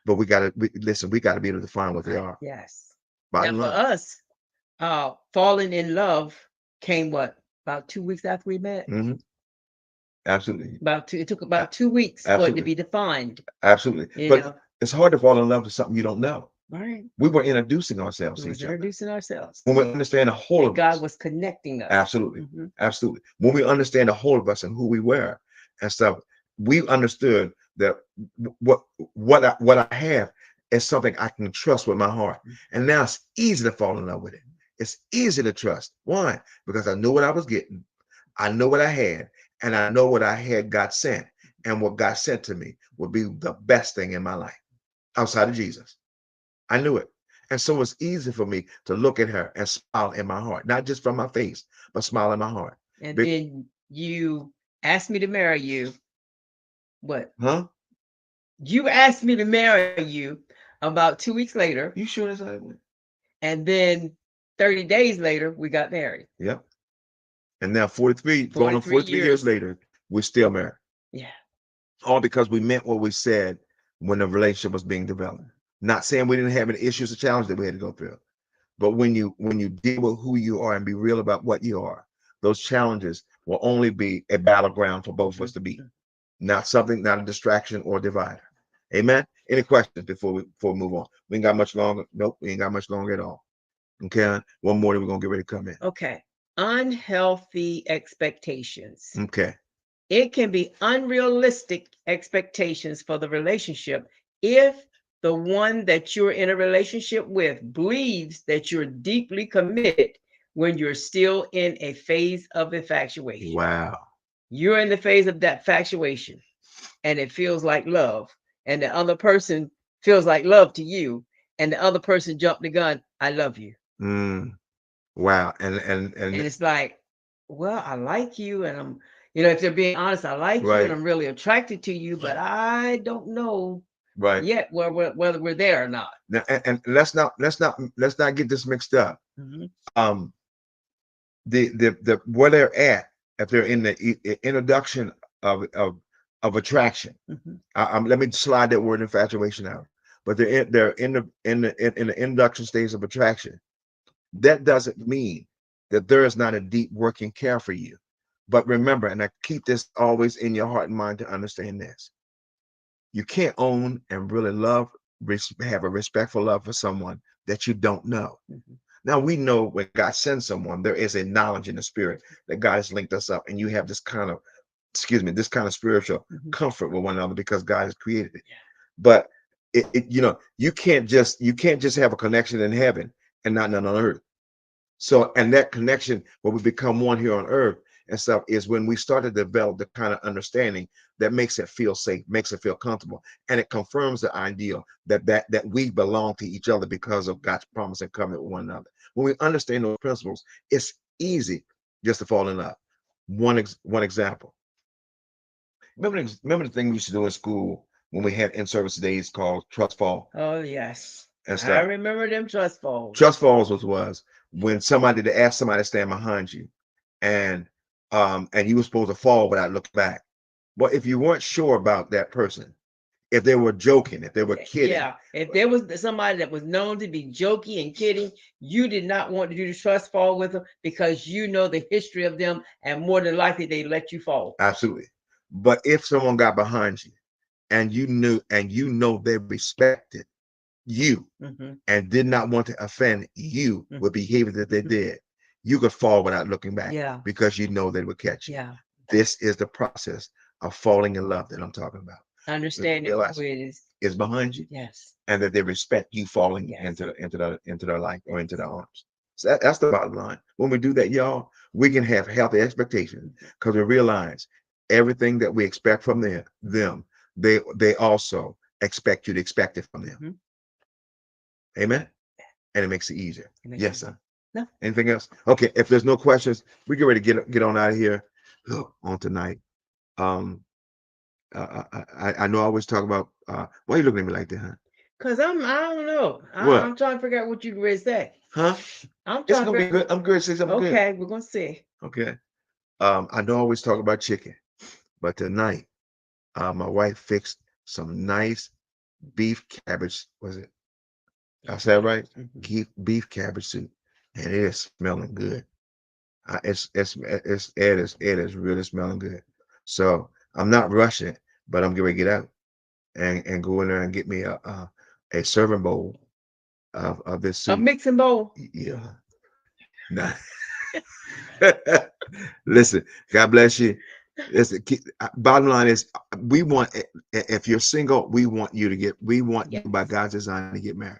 Speaker 1: But we gotta listen. We gotta be able to define what they are.
Speaker 2: Yes.
Speaker 1: By
Speaker 2: Now for us, falling in love came what, about 2 weeks after we met?
Speaker 1: Absolutely.
Speaker 2: It took about 2 weeks for it to be defined.
Speaker 1: Absolutely. But it's hard to fall in love with something you don't know.
Speaker 2: Right.
Speaker 1: We were introducing ourselves to
Speaker 2: We
Speaker 1: each
Speaker 2: were
Speaker 1: other.
Speaker 2: introducing ourselves.
Speaker 1: When we understand the whole of
Speaker 2: God
Speaker 1: us.
Speaker 2: was connecting us.
Speaker 1: Absolutely. Absolutely. When we understand the whole of us and who we were and stuff, we understood that what I have is something I can trust with my heart. And now it's easy to fall in love with it. It's easy to trust. Why? Because I know what I was getting. I know what I had, and I know what I had got sent. And what God sent to me would be the best thing in my life outside of Jesus. I knew it. And so it's easy for me to look at her and smile in my heart, not just from my face, but smile in my heart.
Speaker 2: And then you asked me to marry you. What?
Speaker 1: Huh?
Speaker 2: You asked me to marry you about 2 weeks later.
Speaker 1: You sure that's how it went?
Speaker 2: And then 30 days later, we got married.
Speaker 1: Yep. And now 43 going on 43 years later, we're still married.
Speaker 2: Yeah.
Speaker 1: All because we meant what we said when the relationship was being developed. Not saying we didn't have any issues or challenges that we had to go through. But when you deal with who you are and be real about what you are, those challenges will only be a battleground for both of us to beat. Not a distraction or divider. Amen. Any questions before we move on? We ain't got much longer. Nope, we ain't got much longer at all. Okay. One more, then we're gonna get ready to come in.
Speaker 2: Okay. Unhealthy expectations.
Speaker 1: Okay.
Speaker 2: It can be unrealistic expectations for the relationship if the one that you're in a relationship with believes that you're deeply committed when you're still in a phase of infatuation.
Speaker 1: Wow.
Speaker 2: You're in the phase of that infatuation and it feels like love, and the other person feels like love to you, and the other person jumped the gun. I love you.
Speaker 1: Wow. And
Speaker 2: it's like, well, I like you, and If they're being honest, I like you and
Speaker 1: Right.
Speaker 2: I'm really attracted to you, but I don't know
Speaker 1: Right.
Speaker 2: yet whether we're there or not.
Speaker 1: Now, and let's not get this mixed up.
Speaker 2: Mhm.
Speaker 1: Um, the where they're at, if they're in the introduction of attraction.
Speaker 2: Mhm.
Speaker 1: Let me slide that word infatuation out. But they're in the introduction stage of attraction. That doesn't mean that there is not a deep working care for you. But remember, and I keep this always in your heart and mind to understand this: you can't own and really love, have a respectful love for someone that you don't know.
Speaker 2: Mhm.
Speaker 1: Now we know when God sends someone, there is a knowledge in the spirit that God has linked us up, and you have this kind of, this kind of spiritual
Speaker 2: Mhm.
Speaker 1: comfort with one another because God has created it.
Speaker 2: Yeah.
Speaker 1: But you can't just have a connection in heaven and not none on earth. So, and that connection where we become one here on earth and stuff is when we start to develop the kind of understanding that makes it feel safe, makes it feel comfortable, and it confirms the ideal that we belong to each other because of God's promise and covenant with one another. When we understand those principles, it's easy just to fall in love. One example. Remember the thing we used to do in school when we had in-service days called trust fall
Speaker 2: Oh yes,
Speaker 1: and
Speaker 2: I
Speaker 1: stuff.
Speaker 2: remember them trust falls.
Speaker 1: Trust falls was when somebody to ask somebody to stand behind you, and and you were supposed to fall without looking back. But if you weren't sure about that person, if they were joking, if they were kidding,
Speaker 2: Yeah, if there was somebody that was known to be jokey and kidding, you did not want to do the trust fall with them because you know the history of them, and more than likely they let you fall.
Speaker 1: absolutely. But if someone got behind you and you know they respected you
Speaker 2: Hmm.
Speaker 1: and did not want to offend you with behavior that they
Speaker 2: Hmm.
Speaker 1: did, you could fall without looking back
Speaker 2: Yeah,
Speaker 1: because you know they would catch you.
Speaker 2: yeah.
Speaker 1: This is the process of falling in love that I'm talking about.
Speaker 2: Understand it
Speaker 1: Realize
Speaker 2: who it is.
Speaker 1: it's behind you
Speaker 2: Yes,
Speaker 1: and that they respect you falling
Speaker 2: yes,
Speaker 1: into their life or into
Speaker 2: yes.
Speaker 1: their arms. So that's the bottom line. When we do that, y'all, we can have healthy expectations
Speaker 2: Mhm.
Speaker 1: because we realize everything that we expect from them, they also expect you to expect it from them.
Speaker 2: Mhm.
Speaker 1: Amen. And it makes it easier.
Speaker 2: It makes
Speaker 1: Yes,
Speaker 2: sense.
Speaker 1: sir.
Speaker 2: No.
Speaker 1: Anything else? Okay. If there's no questions, we get ready to get on out of here on tonight. Um, I know I always talk about. Why are you looking at me like that, huh?
Speaker 2: Cause I don't know. I'm
Speaker 1: What?
Speaker 2: trying to figure out what you ready to say.
Speaker 1: Huh?
Speaker 2: I'm
Speaker 1: It's
Speaker 2: trying to
Speaker 1: gonna be
Speaker 2: figure.
Speaker 1: good. I'm good. Say something good.
Speaker 2: Okay, we're gonna see.
Speaker 1: Okay. I know I always talk about chicken, but tonight, my wife fixed some nice beef cabbage. Was it? I said
Speaker 2: Mhm.
Speaker 1: right?
Speaker 2: Mhm.
Speaker 1: Beef cabbage soup, and it is smelling good. It is really smelling good. So I'm not rushing it, but I'm going to get out and go in there and get me a serving bowl of this
Speaker 2: A
Speaker 1: soup.
Speaker 2: mixing bowl.
Speaker 1: Yeah. Nah. Listen, God bless you. Listen, bottom line is, we want, if you're single, we want you by
Speaker 2: Yes.
Speaker 1: God's design to get married.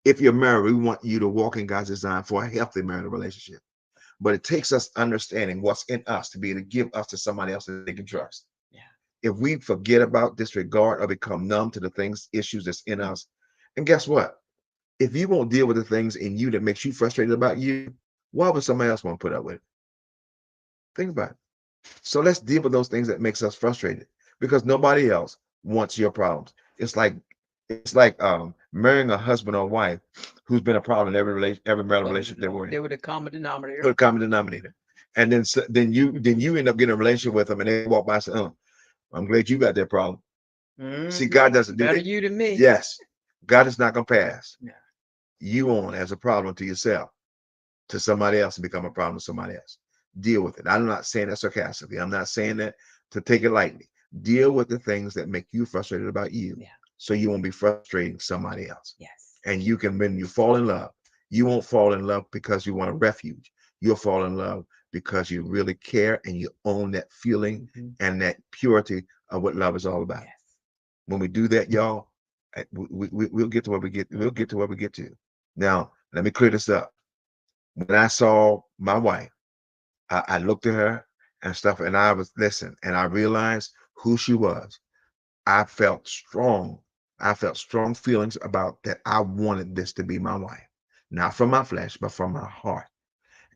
Speaker 1: If you're married, we want you to walk in God's design for a healthy marital relationship. But it takes us understanding what's in us to be able to give us to somebody else that they can trust.
Speaker 2: Yeah.
Speaker 1: If we forget about, disregard, or become numb to the things, issues that's in us, and guess what? If you won't deal with the things in you that makes you frustrated about you, why would somebody else want to put up with it? Think about it. So let's deal with those things that makes us frustrated because nobody else wants your problems. It's like marrying a husband or wife who's been a problem in every marital
Speaker 2: Oh
Speaker 1: relationship they were
Speaker 2: Lord,
Speaker 1: in.
Speaker 2: they were the common
Speaker 1: A
Speaker 2: denominator.
Speaker 1: common denominator. And then you end up getting a relationship with them and they walk by and say, "Oh, I'm glad you got that problem." See,
Speaker 2: Hmm.
Speaker 1: God doesn't do
Speaker 2: Better
Speaker 1: that.
Speaker 2: you than me.
Speaker 1: Yes, God is not gonna pass
Speaker 2: Yeah.
Speaker 1: you on as a problem to yourself to somebody else and become a problem to somebody else. Deal with it. I'm not saying that sarcastically. I'm not saying that to take it lightly. Deal with the things that make you frustrated about you
Speaker 2: Yeah.
Speaker 1: so you won't be frustrating somebody else.
Speaker 2: Yes.
Speaker 1: And you can, when you fall in love, you won't fall in love because you want a refuge. You'll fall in love because you really care and you own that feeling
Speaker 2: Hmm.
Speaker 1: and that purity of what love is all about.
Speaker 2: Yes.
Speaker 1: When we do that, y'all, we'll get to where we get. We'll
Speaker 2: Hmm.
Speaker 1: get to where we get to. Now, let me clear this up. When I saw my wife, I looked at her and stuff, and I was listen, and I realized who she was. I felt strong. I felt strong feelings about that. I wanted this to be my wife, not from my flesh, but from my heart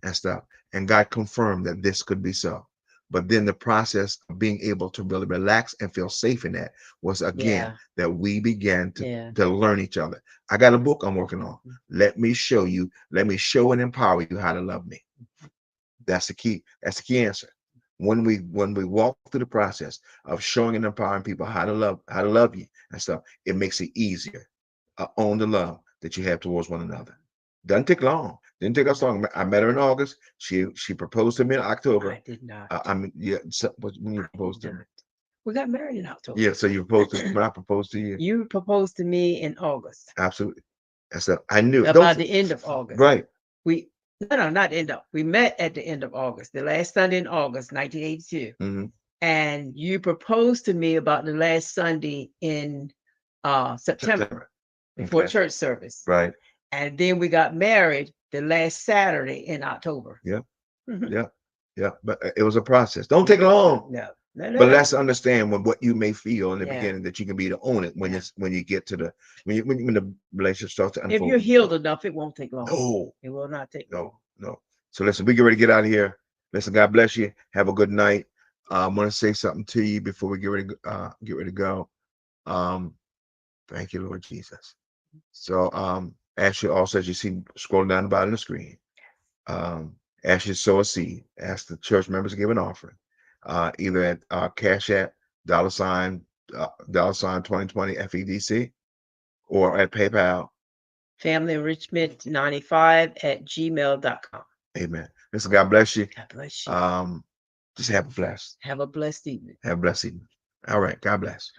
Speaker 1: and stuff. And God confirmed that this could be so. But then the process of being able to really relax and feel safe in that was again
Speaker 2: Yeah.
Speaker 1: that we began
Speaker 2: Yeah.
Speaker 1: to learn each other. I got a book I'm working on. Let me show you, let me show and empower you how to love me. That's the key. That's the key answer. When we walk through the process of showing and empowering people how to love you and stuff, it makes it easier on the love that you have towards one another. Doesn't take long. Didn't take us long. I met her in August. She proposed to me in October.
Speaker 2: I did not.
Speaker 1: I mean, yeah. So, when you
Speaker 2: I
Speaker 1: proposed
Speaker 2: did
Speaker 1: to me,
Speaker 2: not. We got married in October.
Speaker 1: yeah. So you proposed to when I proposed to you.
Speaker 2: You proposed to me in August,
Speaker 1: Absolutely. That's that. I knew.
Speaker 2: about
Speaker 1: Don't
Speaker 2: the end of August.
Speaker 1: right.
Speaker 2: We no, not end of. We met at the end of August, the last Sunday in August, 1982.
Speaker 1: Hmm.
Speaker 2: And you proposed to me about the last Sunday in September
Speaker 1: September.
Speaker 2: before
Speaker 1: Okay.
Speaker 2: church service.
Speaker 1: Right.
Speaker 2: And then we got married the last Saturday in October.
Speaker 1: Yeah.
Speaker 2: Mhm.
Speaker 1: Yeah. Yeah. But it was a process. Don't take long.
Speaker 2: No, no,
Speaker 1: But
Speaker 2: no.
Speaker 1: let's understand what you may feel in the
Speaker 2: Yeah.
Speaker 1: beginning that you can be to own it when
Speaker 2: Yeah.
Speaker 1: it's when you get to the when the relationship starts to
Speaker 2: If
Speaker 1: unfold.
Speaker 2: you're healed enough, it won't take long.
Speaker 1: No,
Speaker 2: It will not take long.
Speaker 1: no. So listen, we get ready to get out of here. Listen, God bless you. Have a good night. I want to say something to you before we get ready to go. Um, thank you, Lord Jesus. So ask you also, as you see scrolling down the bottom of the screen, ask you to sow a seed. Ask the church members to give an offering, either at Cash App $, $2020 FEDC, or at PayPal.
Speaker 2: Family Enrichment 95@gmail.com.
Speaker 1: Amen. Listen, God bless you.
Speaker 2: God bless you.
Speaker 1: Just have a blessed
Speaker 2: Have a blessed evening.
Speaker 1: evening. All right. God bless.